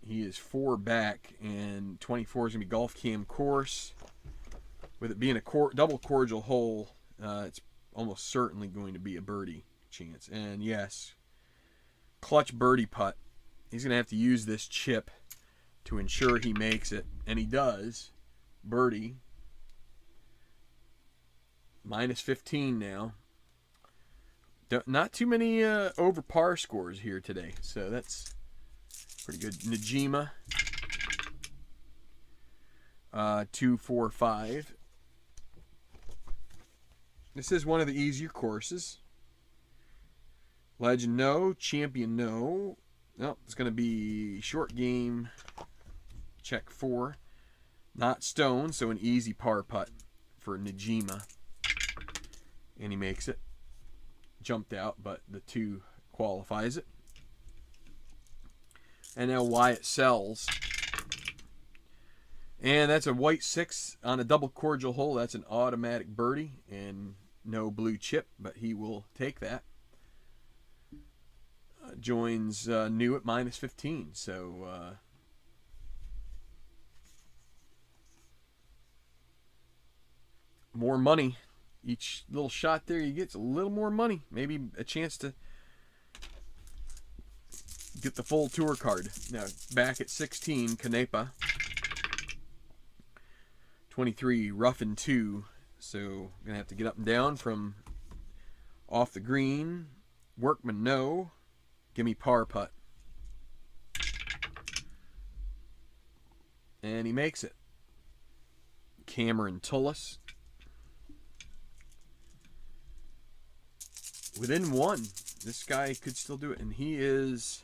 He is 4 back, and 24 is going to be Golf Cam course. With it being a double cordial hole, it's almost certainly going to be a birdie chance. And yes, clutch birdie putt. He's going to have to use this chip to ensure he makes it. And he does. Birdie. Minus 15 now. Not too many over par scores here today. So that's pretty good. Najima. 2, 4, 5. This is one of the easier courses. Legend, no. Champion, no. No, it's going to be short game. Check 4. Not stone, so an easy par putt for Najima. And he makes it. Jumped out, but the 2 qualifies it. And now Wyatt Sells. And that's a white 6 on a double cordial hole. That's an automatic birdie and no blue chip, but he will take that. Joins New at minus 15. So more money. Each little shot there you get a little more money. Maybe a chance to get the full tour card. Now back at 16, Canepa. 23, rough and 2. So going to have to get up and down from off the green. Workman, no. Give me par putt. And he makes it. Cameron Tullis. Within 1. This guy could still do it. And he is...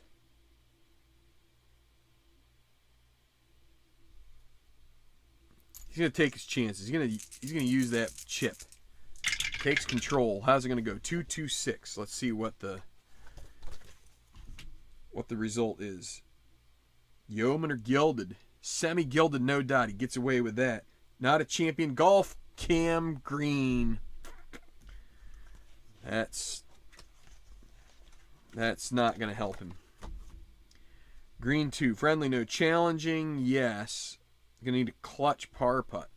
He's going to take his chances. He's going to use that chip. Takes control. How's it going to go? 2-2-6. Let's see what the result is. Yeoman or gilded? Semi-gilded, no doubt. He gets away with that. Not a champion. Golf Cam Green. That's not going to help him. Green 2. Friendly, no challenging. Yes. Going to need a clutch par putt.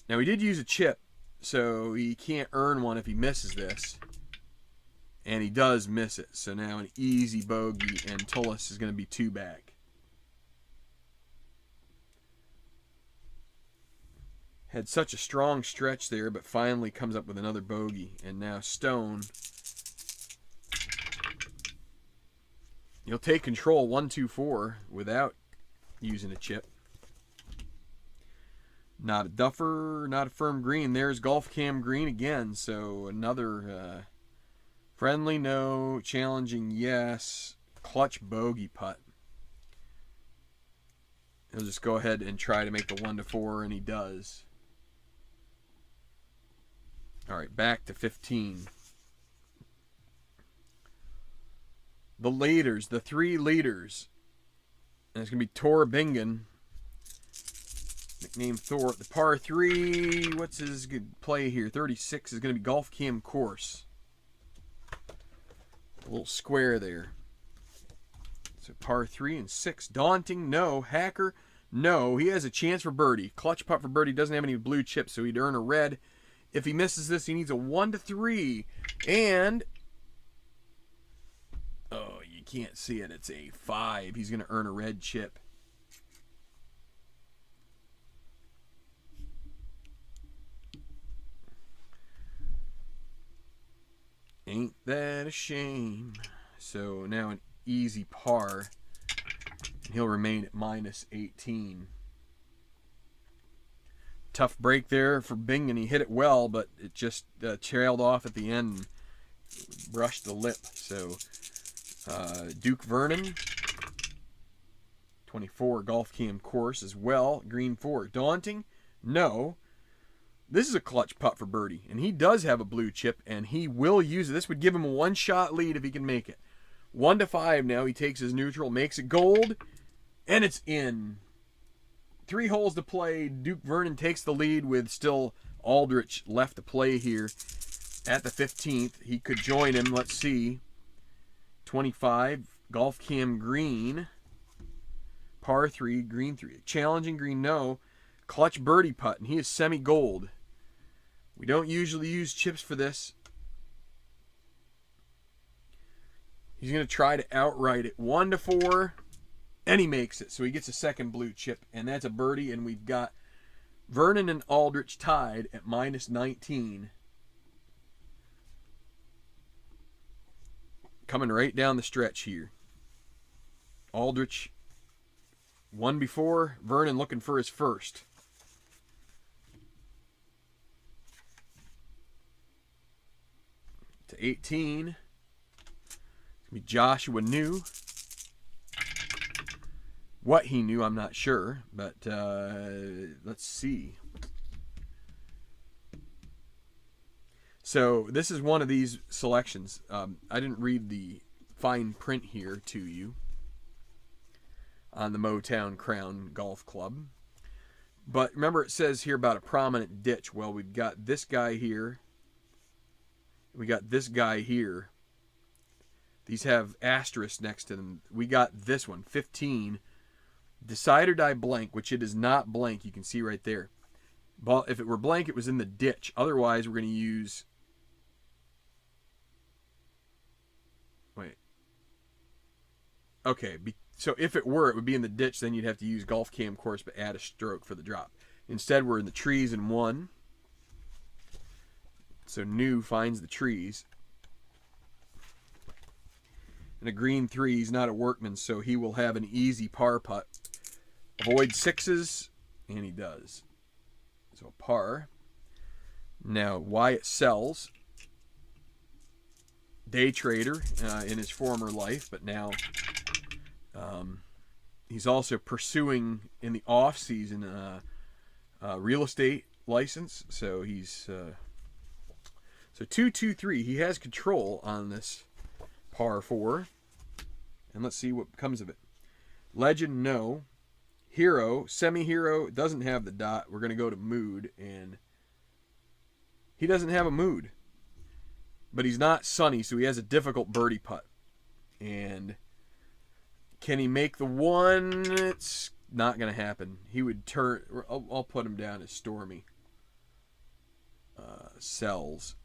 Now, he did use a chip, so he can't earn one if he misses this. And he does miss it. So now an easy bogey, and Tullis is going to be 2 back. Had such a strong stretch there, but finally comes up with another bogey. And now Stone He'll take control 1-2-4 without using a chip. Not a duffer, not a firm green. There's Golf Cam green again. So another friendly no, challenging yes, clutch bogey putt. He'll just go ahead and try to make the 1-4, and he does. All right, back to 15. The leaders, the three leaders. And it's going to be Tor Bingen. Nickname Thor. The par 3, what's his good play here? 36 is going to be Golf Cam course. A little square there. So par 3 and 6. Daunting, no. Hacker, no. He has a chance for birdie. Clutch putt for birdie. Doesn't have any blue chips, so he'd earn a red. If he misses this, he needs a 1-3. And, oh, you can't see it. It's a 5. He's going to earn a red chip. Ain't that a shame? So now an easy par. He'll remain at -18. Tough break there for Bingen. He hit it well, but it just trailed off at the end and brushed the lip. So Duke Vernon, 24 Golf Cam course as well. Green 4. Daunting? No. This is a clutch putt for birdie, and he does have a blue chip, and he will use it. This would give him a one-shot lead if he can make it. 1-5 now. He takes his neutral, makes it gold, and it's in. 3 holes to play. Duke Vernon takes the lead with still Aldrich left to play here at the 15th. He could join him. Let's see. 25, Golf Cam green. Par 3, green 3. Challenging green, no. Clutch birdie putt, and he is semi-gold. We don't usually use chips for this. He's going to try to outright it. 1-4, and he makes it. So he gets a second blue chip, and that's a birdie, and we've got Vernon and Aldrich tied at -19. Coming right down the stretch here. Aldrich won before. Vernon looking for his first. To 18. It's going to be Joshua New. What he knew, I'm not sure. But let's see. So this is one of these selections. I didn't read the fine print here to you on the Motown Crown Golf Club. But remember, it says here about a prominent ditch. Well, we've got this guy here. We got this guy here. These have asterisks next to them. We got this one, 15. Decide or die blank, which it is not blank. You can see right there. But if it were blank, it was in the ditch. Otherwise, we're going to use... Wait. Okay, so if it were, it would be in the ditch. Then you'd have to use Golf Cam course, but add a stroke for the drop. Instead, we're in the trees in 1. So New finds the trees. And a green 3. He's not a workman, so he will have an easy par putt. Avoid 6s, and he does. So a par. Now Wyatt Sells, day trader in his former life, but now he's also pursuing in the off season real estate license. So he's so 2-2-3. He has control on this par 4, and let's see what comes of it. Legend, no. Hero, semi-hero, doesn't have the dot. We're going to go to mood, and he doesn't have a mood. But he's not sunny, so he has a difficult birdie putt. And can he make the 1? It's not going to happen. He would turn... I'll put him down as Stormy. Sells.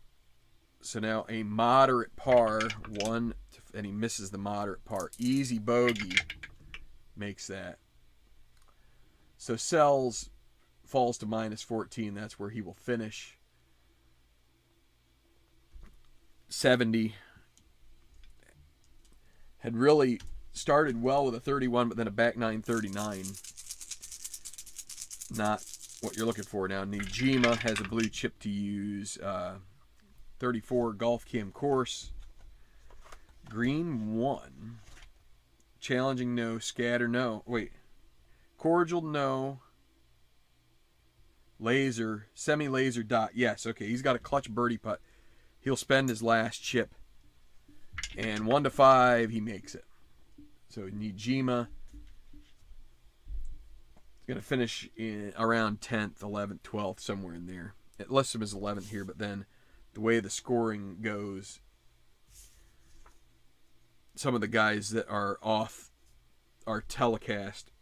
So now a moderate par, 1, and he misses the moderate par. Easy bogey makes that. So Sells falls to -14. That's where he will finish. 70. Had really started well with a 31, but then a back 9 39. Not what you're looking for now. Nijima has a blue chip to use. 34 Golf Cam course. Green 1. Challenging, no. Scatter, no. Wait. Cordial, no. Laser. Semi-laser dot. Yes, okay. He's got a clutch birdie putt. He'll spend his last chip. And 1 to 5, he makes it. So Nijima is going to finish in around 10th, 11th, 12th, somewhere in there. It lists him as 11th here, but then the way the scoring goes, some of the guys that are off our telecast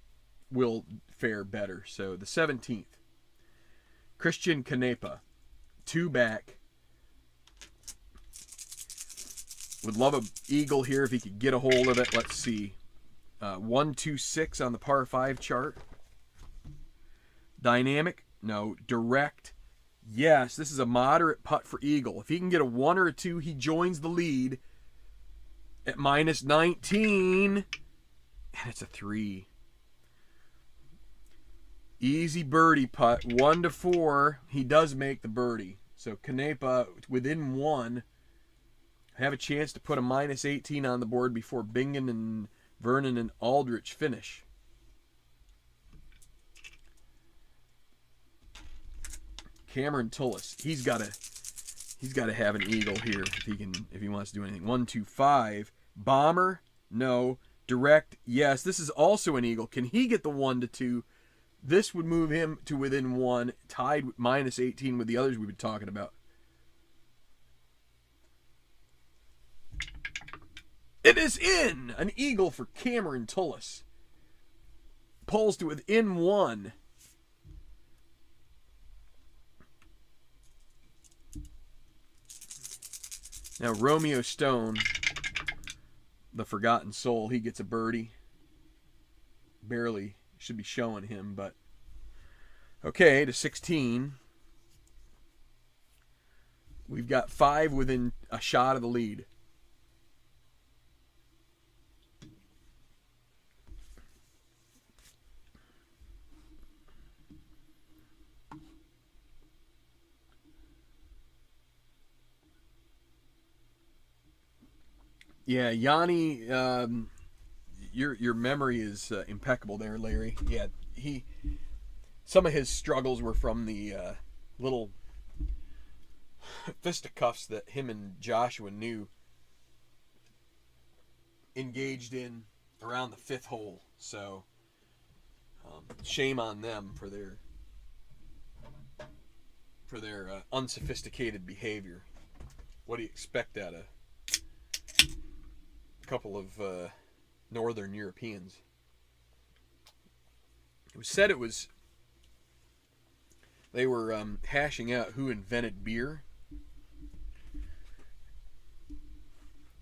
will fare better. So the 17th, Christian Canepa, 2 back. Would love an eagle here if he could get a hold of it. Let's see. 126 on the par 5 chart. Dynamic? No. Direct? Yes. This is a moderate putt for eagle. If he can get a 1 or a 2, he joins the lead at minus 19. And it's a 3. Easy birdie putt. 1 to 4. He does make the birdie. So Canepa within 1. Have a chance to put a minus 18 on the board before Bingen and Vernon and Aldrich finish. Cameron Tullis. He's got to have an eagle here if he wants to do anything. 1, 2, 5. Bomber? No. Direct? Yes. This is also an eagle. Can he get the 1 to 2? This would move him to within 1, tied with minus 18 with the others we've been talking about. It is in! An eagle for Cameron Tullis. Pulls to within 1. Now Romeo Stone, the forgotten soul, he gets a birdie. Barely should be showing him, but okay, to 16. We've got 5 within a shot of the lead. Yeah, Yanni, your memory is impeccable there, Larry. Yeah, some of his struggles were from the little fisticuffs that him and Joshua New engaged in around the 5th hole. So shame on them for their unsophisticated behavior. What do you expect out of couple of Northern Europeans? It was said they were hashing out who invented beer,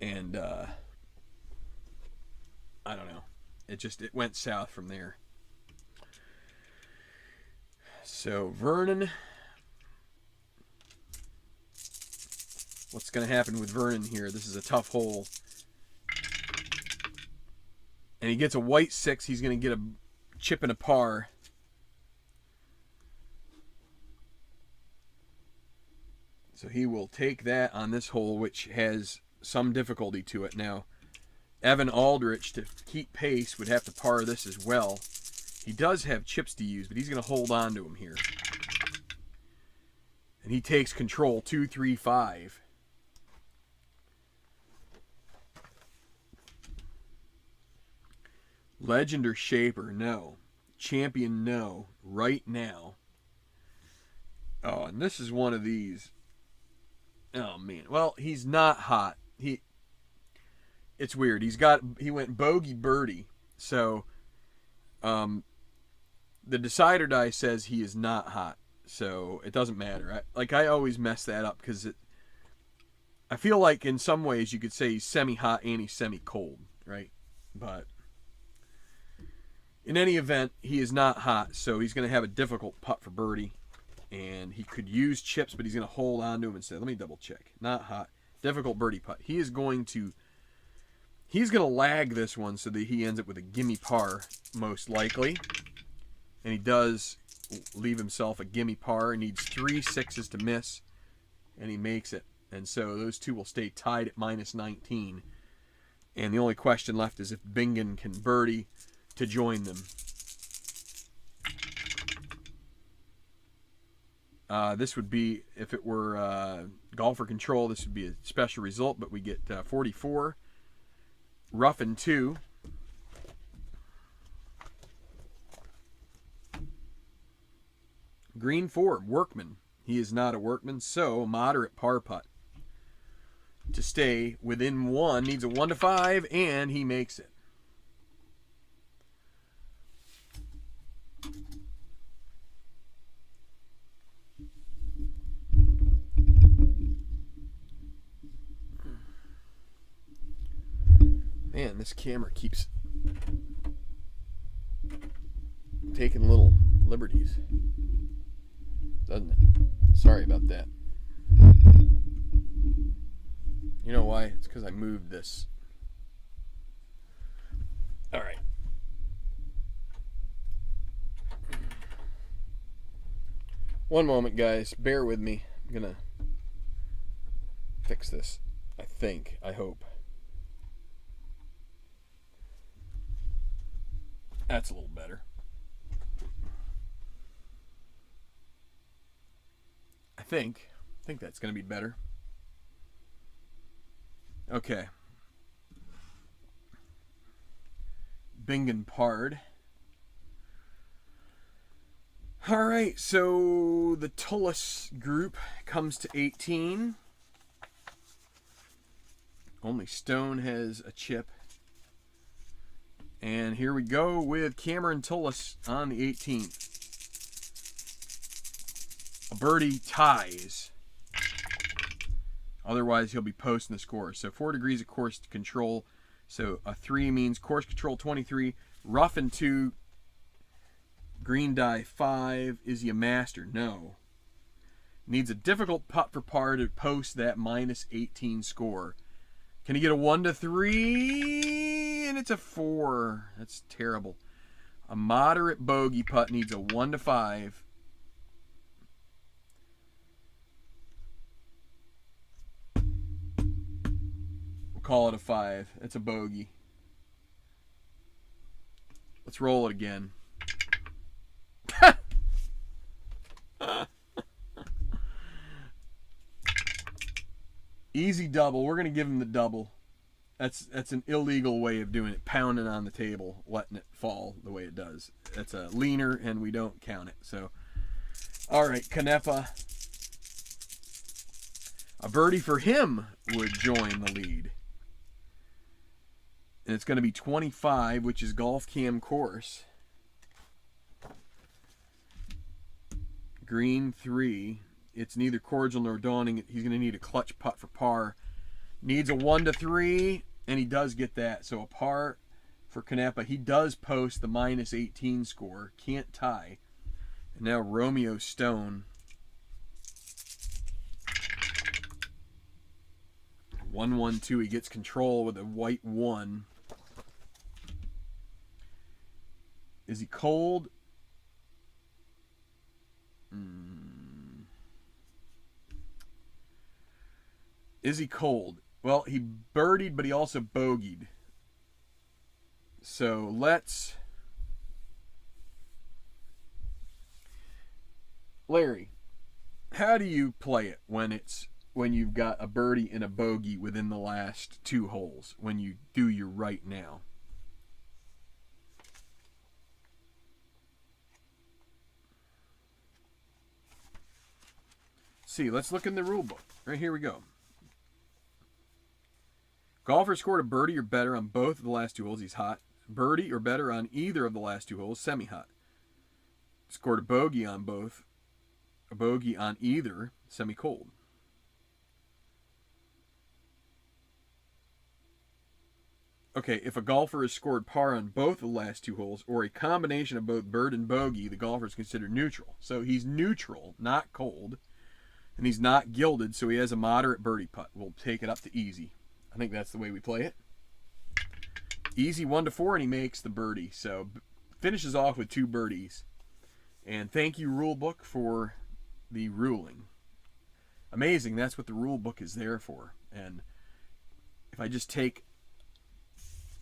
and I don't know. It went south from there. So Vernon, what's going to happen with Vernon here? This is a tough hole. And he gets a white 6. He's going to get a chip and a par. So he will take that on this hole, which has some difficulty to it. Now, Evan Aldrich, to keep pace, would have to par this as well. He does have chips to use, but he's going to hold on to him here. And he takes control, 2, 3, 5. Legend or Shaper? No. Champion? No. Right now. Oh, and this is one of these. Oh, man. Well, he's not hot. It's weird. He went bogey birdie. So, the decider die says he is not hot. So, it doesn't matter. I always mess that up because I feel like in some ways you could say he's semi-hot and he's semi-cold, right? But in any event, he is not hot, so he's going to have a difficult putt for birdie. And he could use chips, but he's going to hold on to him instead. Let me double check. Not hot. Difficult birdie putt. He is going to He's going to lag this one so that he ends up with a gimme par, most likely. And he does leave himself a gimme par. He needs 3 sixes to miss, and he makes it. And so those two will stay tied at minus 19. And the only question left is if Bingen can birdie to join them. This would be, if it were golfer control, this would be a special result, but we get 44. Rough and 2. Green 4, Workman. He is not a workman, so moderate par putt. To stay within 1, needs a 1 to 5, and he makes it. Man, this camera keeps taking little liberties, doesn't it? Sorry about that. You know why? It's because I moved this. All right. One moment, guys. Bear with me. I'm going to fix this. I think. I hope. That's a little better. I think that's going to be better. Okay. Bingen parred. All right, so the Tullis group comes to 18. Only Stone has a chip. And here we go with Cameron Tullis on the 18th. A birdie ties. Otherwise, he'll be posting the score. So 4 degrees of course control. So a 3 means course control 23. Rough and 2. Green die 5. Is he a master? No. Needs a difficult putt for par to post that minus 18 score. Can he get a 1 to 3? And it's a 4. That's terrible. A moderate bogey putt needs a 1 to 5. We'll call it a 5. It's a bogey. Let's roll it again. Easy double. We're going to give him the double. That's an illegal way of doing it. Pounding on the table, letting it fall the way it does. That's a leaner, and we don't count it. So, all right, Canepa. A birdie for him would join the lead. And it's going to be 25, which is Golf Cam course. Green 3. It's neither cordial nor dawning. He's going to need a clutch putt for par. Needs a 1 to 3, and he does get that. So a par for Canepa. He does post the minus 18 score. Can't tie. And now Romeo Stone. 1-1-2. He gets control with a white 1. Is he cold? Is he cold? Well, he birdied, but he also bogeyed. So let's... Larry, how do you play it when you've got a birdie and a bogey within the last 2 holes, when you do your right now? See, let's look in the rule book. Right here we go. Golfer scored a birdie or better on both of the last 2 holes. He's hot. Birdie or better on either of the last 2 holes. Semi-hot. Scored a bogey on both. A bogey on either. Semi-cold. Okay, if a golfer has scored par on both of the last 2 holes, or a combination of both bird and bogey, the golfer is considered neutral. So he's neutral, not cold. And he's not gilded, so he has a moderate birdie putt. We'll take it up to easy. I think that's the way we play it. Easy 1-4, and he makes the birdie. So finishes off with 2 birdies. And thank you, rule book, for the ruling. Amazing, that's what the rule book is there for. And if I just take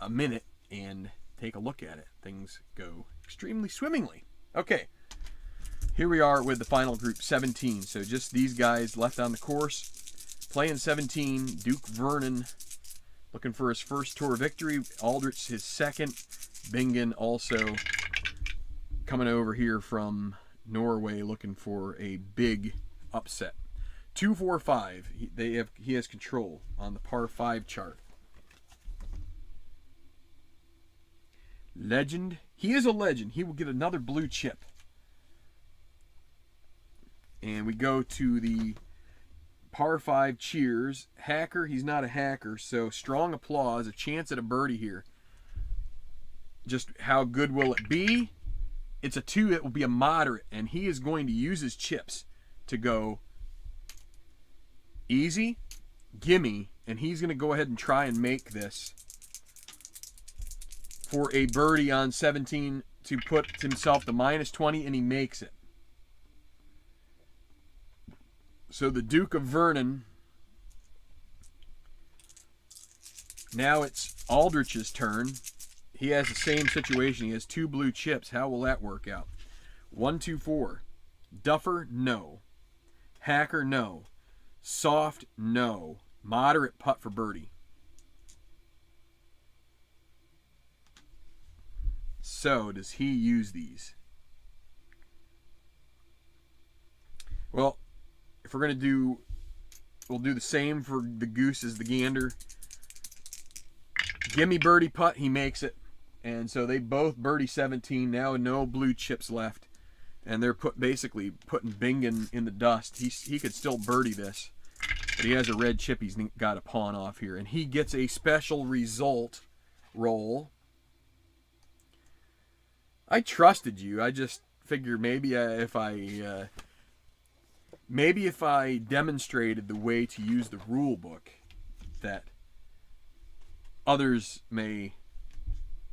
a minute and take a look at it, things go extremely swimmingly. Okay, here we are with the final group, 17. So just these guys left on the course. Playing 17, Duke Vernon looking for his first tour victory. Aldrich his second. Bingen also coming over here from Norway looking for a big upset. 2, 4, 5. He has control on the par 5 chart. Legend. He is a legend. He will get another blue chip. And we go to the par 5 cheers. Hacker. He's not a hacker, so strong applause. A chance at a birdie here. Just how good will it be? It's a 2. It will be a moderate, and he is going to use his chips to go easy, gimme, and he's going to go ahead and try and make this for a birdie on 17 to put himself to -20, and he makes it. So the Duke of Vernon, now it's Aldrich's turn. He has the same situation. He has 2 blue chips. How will that work out? 1, 2, 4. Duffer, no. Hacker, no. Soft, no. Moderate putt for birdie. So, does he use these? Well, if we're going to do, we'll do the same for the goose as the gander. Gimme birdie putt, he makes it. And so they both birdie 17. Now no blue chips left. And they're basically putting Bingen in the dust. He could still birdie this. But he has a red chip he's got to pawn off here. And he gets a special result roll. I trusted you. I just figured maybe if I demonstrated the way to use the rule book, that others may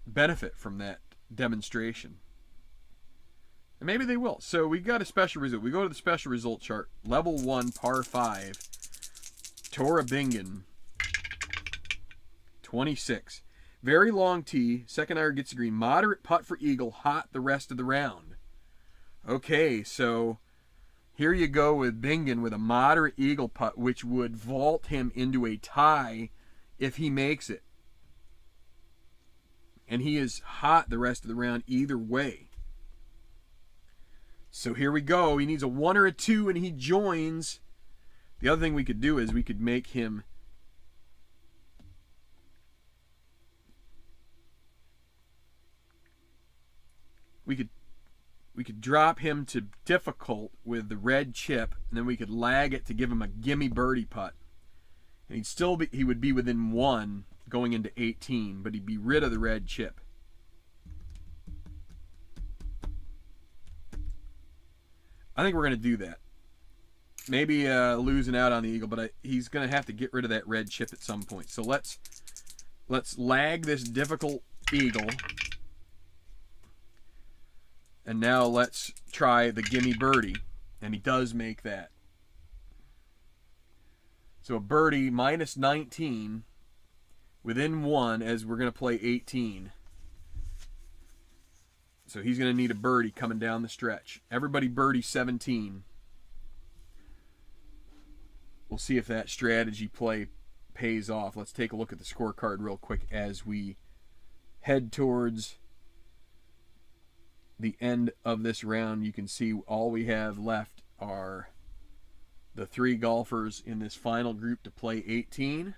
benefit from that demonstration. And maybe they will. So we got a special result. We go to the special result chart. Level 1, par 5. Tora Bingen. 26. Very long tee. Second iron gets the green. Moderate putt for eagle. Hot the rest of the round. Okay, so here you go with Bingen with a moderate eagle putt, which would vault him into a tie if he makes it. And he is hot the rest of the round either way. So here we go. He needs a 1 or a 2, and he joins. The other thing we could do is we could make him we could drop him to difficult with the red chip, and then we could lag it to give him a gimme birdie putt. And he would be within 1 going into 18, but he'd be rid of the red chip. I think we're going to do that. Maybe losing out on the eagle, but he's going to have to get rid of that red chip at some point. So let's lag this difficult eagle. And now let's try the gimme birdie. And he does make that. So a birdie -19 within 1 as we're going to play 18. So he's going to need a birdie coming down the stretch. Everybody birdie 17. We'll see if that strategy play pays off. Let's take a look at the scorecard real quick as we head towards the end of this round. You can see all we have left are the 3 golfers in this final group to play 18.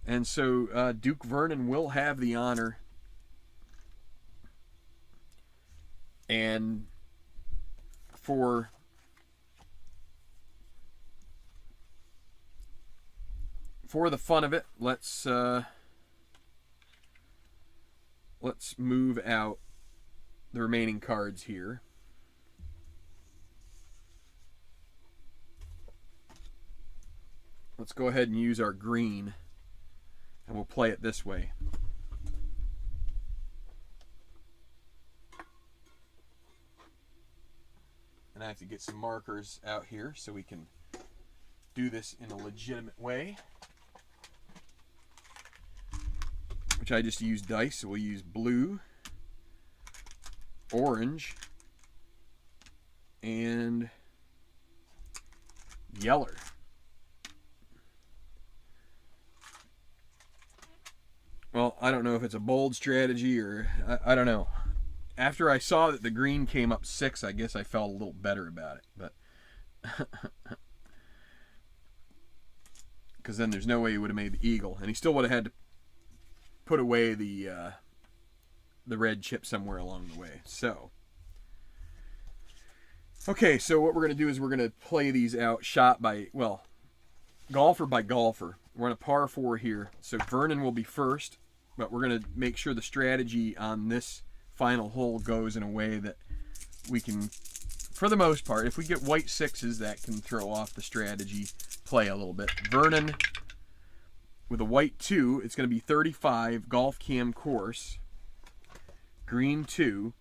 And so Duke Vernon will have the honor. And for the fun of it, let's move out the remaining cards here. Let's go ahead and use our green. and we'll play it this way. And I have to get some markers out here so we can do this in a legitimate way. Which I just use dice, so we'll use blue, orange, and yeller. Well, I don't know if it's a bold strategy or I don't know. After I saw that the green came up 6, I guess I felt a little better about it. But because then there's no way he would have made the eagle, and he still would have had to put away the red chip somewhere along the way. So, okay, so what we're going to do is we're going to play these out shot by, well, golfer by golfer. We're on a par 4 here, so Vernon will be first, but we're going to make sure the strategy on this final hole goes in a way that we can, for the most part, if we get white 6s, that can throw off the strategy play a little bit. Vernon with a white 2, it's going to be 35 golf cam course, green 2.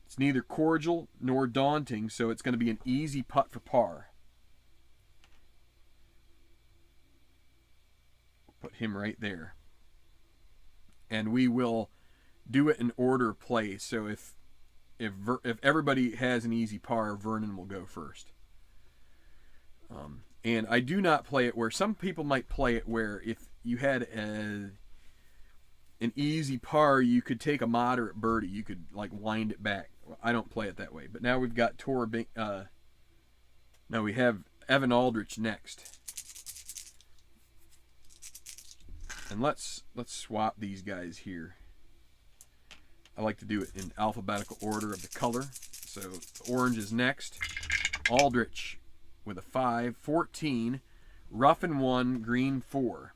It's neither cordial nor daunting, so it's going to be an easy putt for par. Put him right there. And we will do it in order of play. So if everybody has an easy par, Vernon will go first. And I do not play it where some people might play it where if you had an easy par, you could take a moderate birdie. You could like wind it back. I don't play it that way. But now we've got we have Evan Aldrich next. And let's swap these guys here. I like to do it in alphabetical order of the color. So orange is next. Aldrich with a 5, 14, rough and 1, green 4.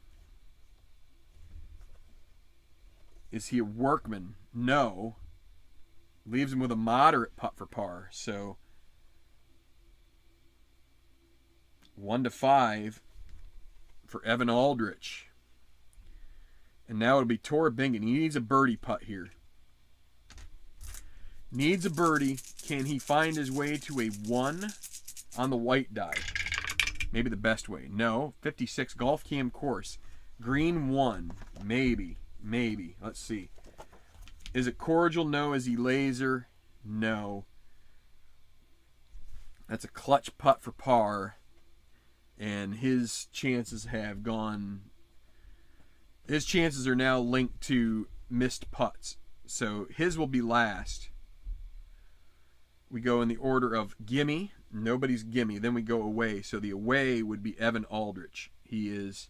Is he a workman? No. Leaves him with a moderate putt for par. So 1 to 5 for Evan Aldrich. And now it'll be Tor Bingen. He needs a birdie putt here. Needs a birdie. Can he find his way to a 1 on the white die? Maybe the best way. No. 56 golf cam course. Green 1. Maybe. Maybe. Let's see. Is it cordial? No. Is he laser? No. That's a clutch putt for par. And his chances have gone... His chances are now linked to missed putts. So his will be last. We go in the order of gimme. Nobody's gimme. Then we go away. So the away would be Evan Aldrich. He is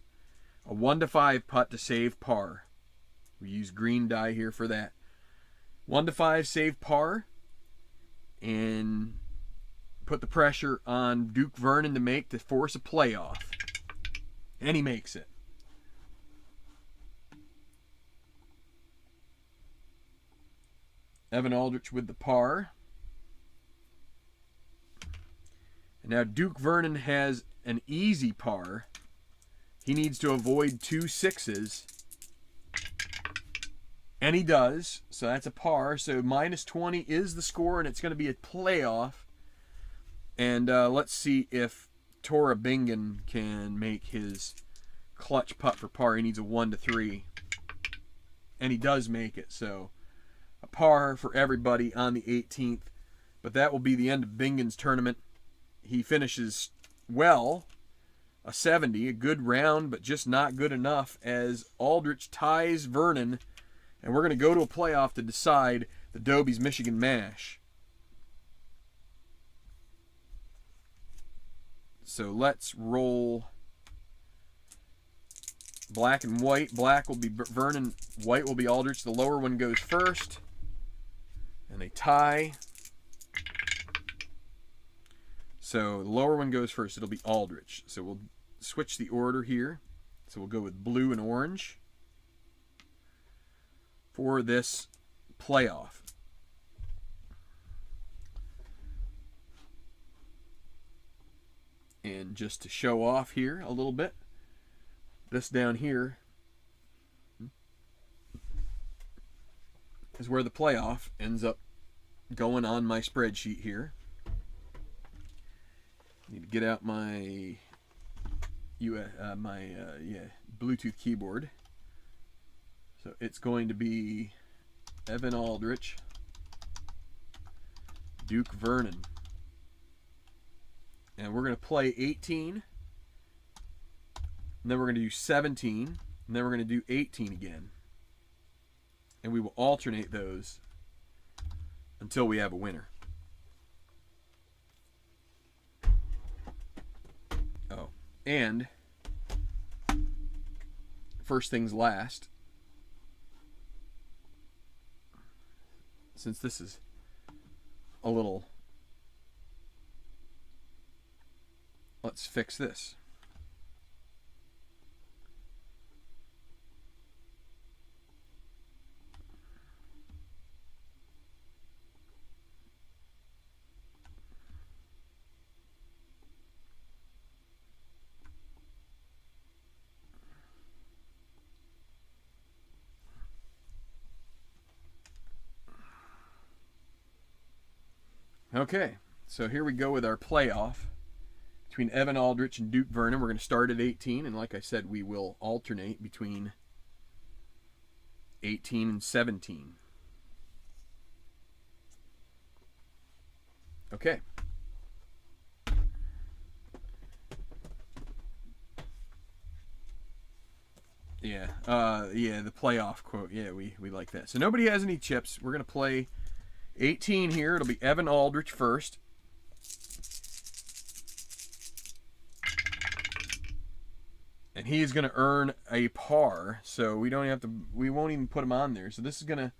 a 1 to 5 putt to save par. We use green die here for that. 1 to 5 save par. And put the pressure on Duke Vernon to make to force a playoff. And he makes it. Evan Aldrich with the par. And now Duke Vernon has an easy par. He needs to avoid 2 6s. And he does. So that's a par. So minus 20 is the score, and it's going to be a playoff. And let's see if Tor Bingen can make his clutch putt for par. He needs a 1 to 3. And he does make it. So a par for everybody on the 18th. But that will be the end of Bingen's tournament. He finishes well, a 70, a good round, but just not good enough as Aldrich ties Vernon. And we're going to go to a playoff to decide the Doby's Michigan Mash. So let's roll black and white. Black will be Vernon, white will be Aldrich. The lower one goes first. And they tie. So the lower one goes first. It'll be Aldrich. So we'll switch the order here. So we'll go with blue and orange for this playoff. And just to show off here a little bit, this down here is where the playoff ends up going on my spreadsheet here. Need to get out my Bluetooth keyboard. So it's going to be Evan Aldrich, Duke Vernon. And we're going to play 18. And then we're going to do 17. And then we're going to do 18 again. And we will alternate those until we have a winner. Oh, and first things last, since this is a little, let's fix this. Okay, so here we go with our playoff between Evan Aldrich and Duke Vernon. We're going to start at 18, and like I said, we will alternate between 18 and 17. Okay. Yeah, the playoff quote. Yeah, we like that. So nobody has any chips. We're going to play 18 here. It'll be Evan Aldrich first. And he's going to earn a par, so we don't have to, we won't even put him on there. So this is going to,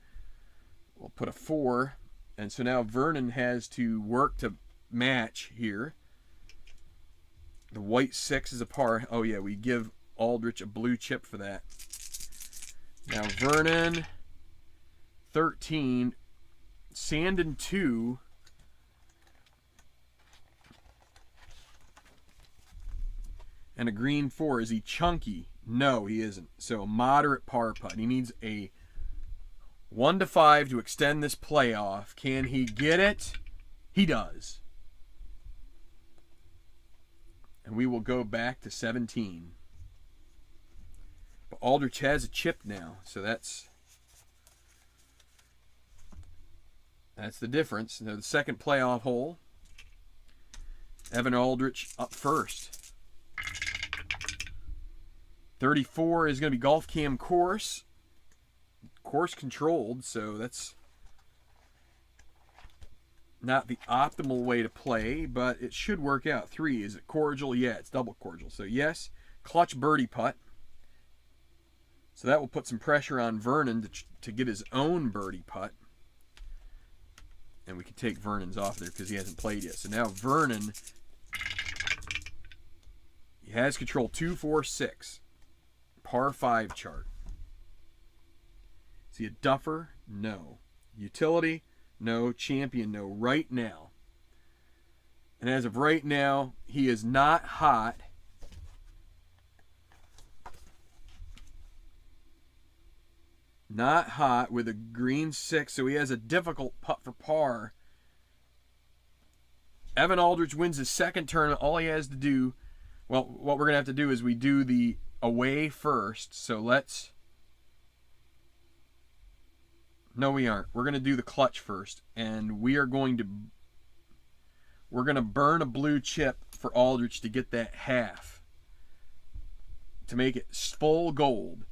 we'll put a 4. And so now Vernon has to work to match here. The white 6 is a par. Oh yeah, we give Aldrich a blue chip for that. Now Vernon, 13. Sandin 2. And a green 4. Is he chunky? No, he isn't. So a moderate par putt. He needs a 1 to 5 to extend this playoff. Can he get it? He does. And we will go back to 17. But Aldrich has a chip now, so that's the difference. Now the second playoff hole, Evan Aldrich up first. 34 is going to be Golf Cam course controlled, so that's not the optimal way to play, but it should work out. 3, is it cordial? Yeah, it's double cordial. So yes, clutch birdie putt. So that will put some pressure on Vernon to get his own birdie putt. And we can take Vernon's off there because he hasn't played yet. So now Vernon, he has control 2, 4, 6. Par 5 chart. Is he a duffer? No. Utility? No. Champion? No. Right now. And as of right now, he is not hot. Not hot with a green 6, so he has a difficult putt for par. Evan Aldrich wins his second tournament. All he has to do, well, what we're going to have to do is we do the away first. So let's, no we aren't. We're going to do the clutch first. And we're going to burn a blue chip for Aldrich to get that half. To make it full gold.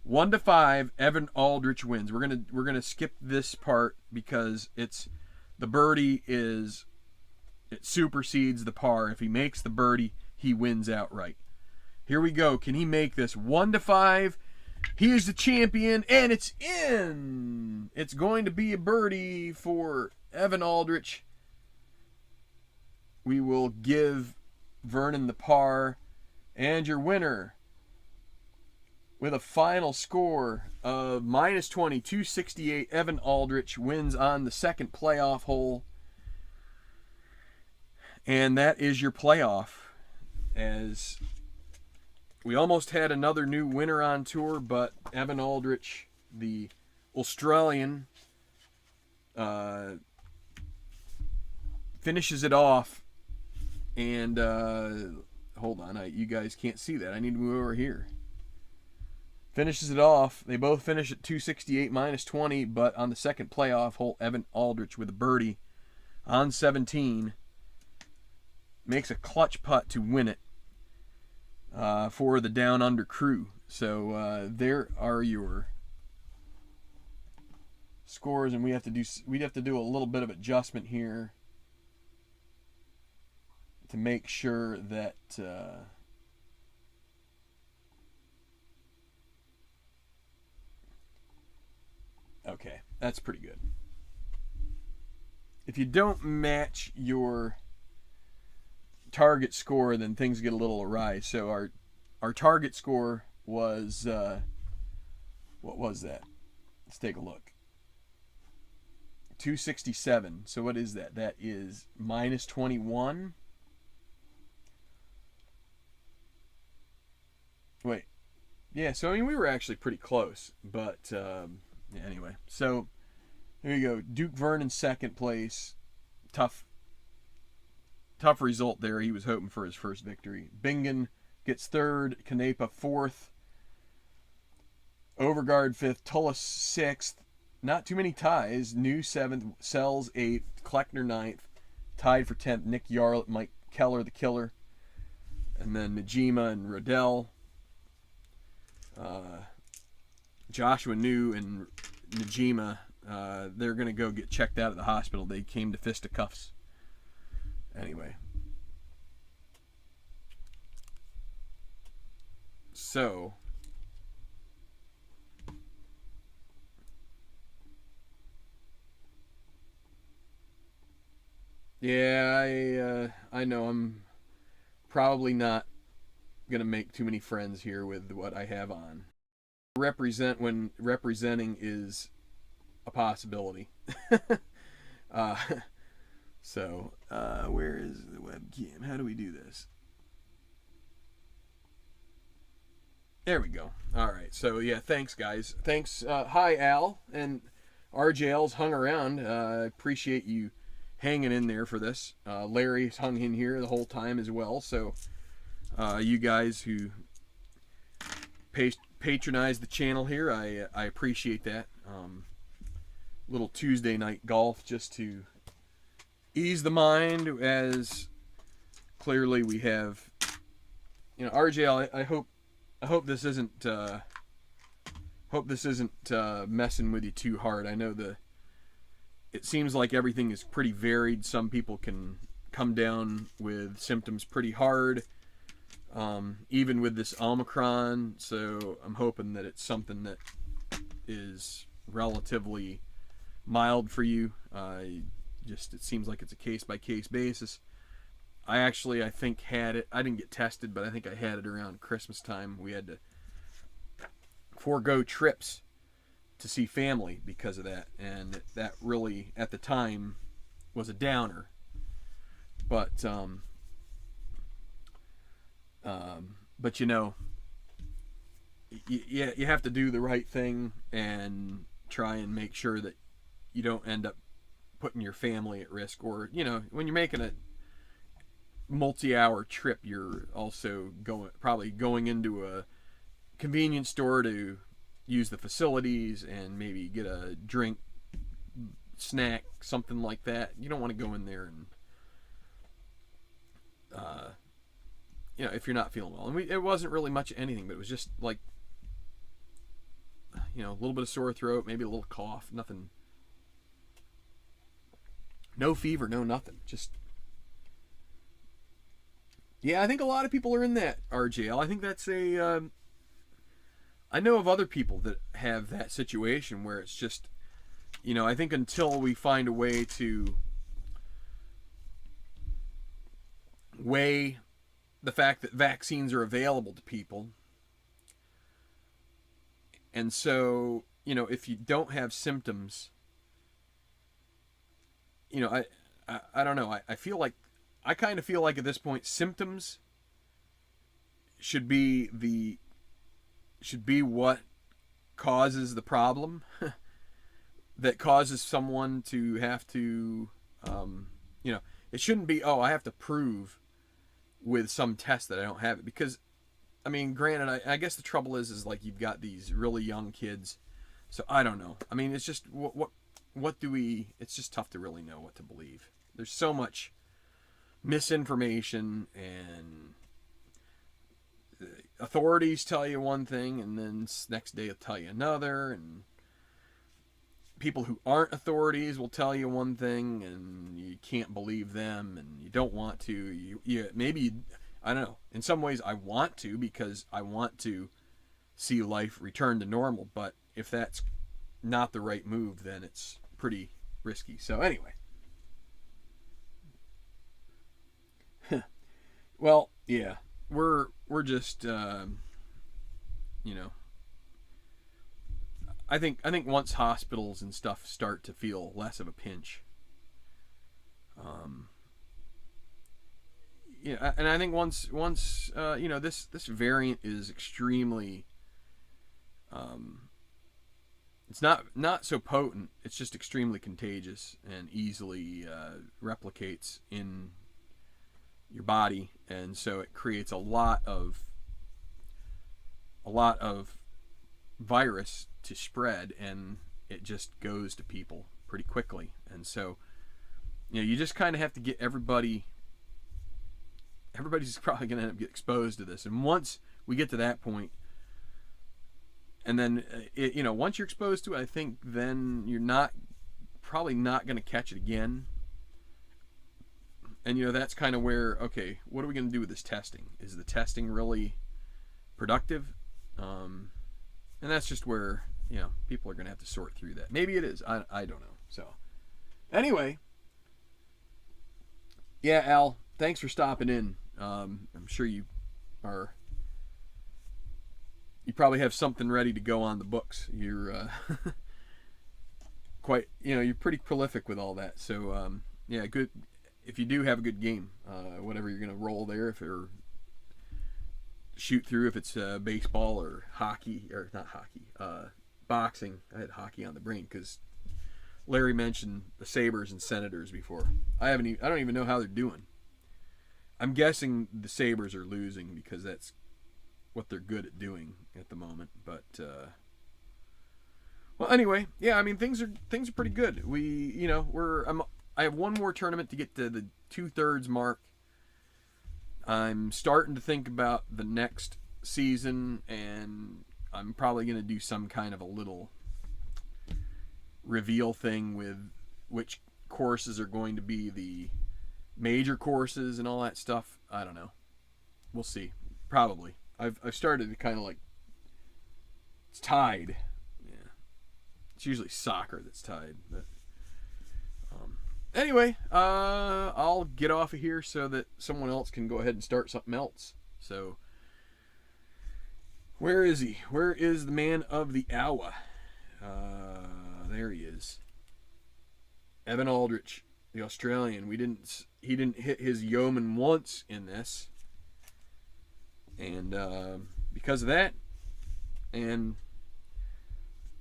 1 to 5, Evan Aldrich wins. We're gonna skip this part because it's the birdie is, it supersedes the par. If he makes the birdie, he wins outright. Here we go. Can he make this? 1 to 5. He is the champion, and it's in. It's going to be a birdie for Evan Aldrich. We will give Vernon the par, and your winner, with a final score of -20, 268, Evan Aldrich wins on the second playoff hole. And that is your playoff. As we almost had another new winner on tour, but Evan Aldrich, the Australian, finishes it off, and hold on, you guys can't see that. I need to move over here. Finishes it off. They both finish at 268 minus 20, but on the second playoff hole, Evan Aldrich with a birdie on 17 makes a clutch putt to win it for the Down Under crew. So there are your scores, and we'd have to do a little bit of adjustment here to make sure that okay, that's pretty good. If you don't match your target score, then things get a little awry. So our target score was what was that? Let's take a look. 267. So what is that? That is minus 21. Wait. Yeah, so I mean we were actually pretty close, but yeah, anyway. So there you go. Duke Vernon second place. Tough result there. He was hoping for his first victory. Bingen gets third. Canepa fourth. Overguard fifth. Tullis sixth. Not too many ties. New seventh. Sells eighth. Kleckner ninth. Tied for 10th. Nick Yarlett, Mike Keller, the killer. And then Najima and Rodell. Joshua New and Najima, they're going to go get checked out at the hospital. They came to fisticuffs. Anyway. So. Yeah, I know I'm probably not going to make too many friends here with what I have on. Represent when representing is a possibility. So where is the webcam? How do we do this? There we go. All right. So yeah, thanks guys. Thanks. Hi Al and RJL's hung around. Appreciate you hanging in there for this. Larry's hung in here the whole time as well. So you guys who patronize the channel here, I appreciate that. Little Tuesday night golf just to ease the mind, as clearly we have, you know, RJL. I hope this isn't messing with you too hard. I know it seems like everything is pretty varied. Some people can come down with symptoms pretty hard, even with this Omicron. So I'm hoping that it's something that is relatively mild for you. It seems like it's a case-by-case basis. I think had it. I didn't get tested, but I think I had it around Christmas time. We had to forego trips to see family because of that, and that really at the time was a downer. But you know, you have to do the right thing and try and make sure that you don't end up putting your family at risk. Or, you know, when you're making a multi-hour trip, you're also probably going into a convenience store to use the facilities and maybe get a drink, snack, something like that. You don't want to go in there and you know, if you're not feeling well. And it wasn't really much of anything, but it was just like, you know, a little bit of sore throat, maybe a little cough, nothing. No fever, no nothing. Just, yeah, I think a lot of people are in that, RJL. I think that's I know of other people that have that situation where it's just, you know, I think until we find a way to weigh the fact that vaccines are available to people, and so, you know, if you don't have symptoms, you know, I don't know. I feel like, I kind of feel like at this point, symptoms should be what causes the problem. that causes someone to have to, you know, it shouldn't be, oh, I have to prove with some test that I don't have it. Because, I mean, granted, I guess the trouble is like you've got these really young kids. So I don't know. I mean, it's just, what do we, it's just tough to really know what to believe. There's so much misinformation, and authorities tell you one thing and then next day they'll tell you another, and people who aren't authorities will tell you one thing and you can't believe them and you don't want to. Maybe, I don't know, in some ways I want to, because I want to see life return to normal, but if that's not the right move, then it's pretty risky. So anyway, well, yeah, we're just you know, I think once hospitals and stuff start to feel less of a pinch, yeah, and I think once you know, this variant is extremely, it's not so potent. It's just extremely contagious and easily replicates in your body, and so it creates a lot of virus to spread, and it just goes to people pretty quickly. And so, you know, you just kind of have to get everybody's probably going to end up getting exposed to this. And once we get to that point, and then you know, once you're exposed to it, I think then you're probably not going to catch it again. And, you know, that's kind of where, okay, what are we going to do with this testing? Is the testing really productive? And that's just where, you know, people are going to have to sort through that. Maybe it is. I don't know. So, anyway, yeah, Al, thanks for stopping in. I'm sure you probably have something ready to go on the books. You're quite, you know, you're pretty prolific with all that. So, yeah, good. If you do have a good game, whatever you're going to roll there, if you're shoot through, if it's baseball or hockey, or not hockey, boxing. I had hockey on the brain because Larry mentioned the Sabres and Senators before. I don't even know how they're doing. I'm guessing the Sabres are losing because that's what they're good at doing at the moment. But well, anyway, yeah, I mean, things are pretty good. I have one more tournament to get to the 2/3 mark. I'm starting to think about the next season, and I'm probably going to do some kind of a little reveal thing with which courses are going to be the major courses and all that stuff. I don't know. We'll see. Probably. I've started to kind of like, it's tied. Yeah. It's usually soccer that's tied, but anyway, I'll get off of here so that someone else can go ahead and start something else. So, where is he? Where is the man of the hour? There he is. Evan Aldrich, the Australian. He didn't hit his yeoman once in this. And because of that, and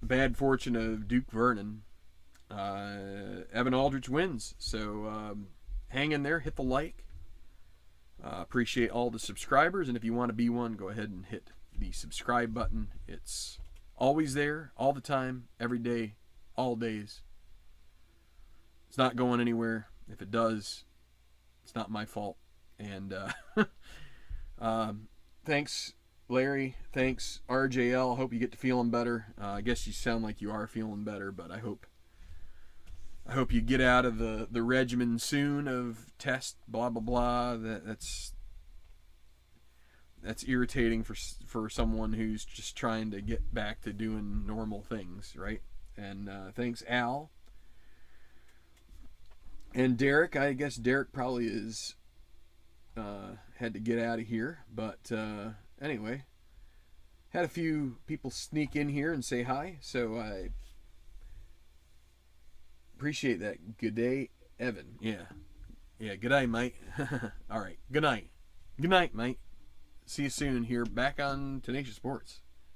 the bad fortune of Duke Vernon, Evan Aldrich wins. So hang in there, hit the like. Appreciate all the subscribers, and if you want to be one, go ahead and hit the subscribe button. It's always there, all the time, every day, all days. It's not going anywhere. If it does, it's not my fault. And thanks, Larry. Thanks, RJL. Hope you get to feeling better. I guess you sound like you are feeling better, but I hope you get out of the regimen soon of test, blah, blah, blah. That's irritating for someone who's just trying to get back to doing normal things, right? And thanks, Al. And Derek. I guess Derek probably is had to get out of here. But anyway, had a few people sneak in here and say hi, so I appreciate that. Good day, Evan. Yeah, good day, mate. All right, good night, mate. See you soon here back on Tenacious Sports.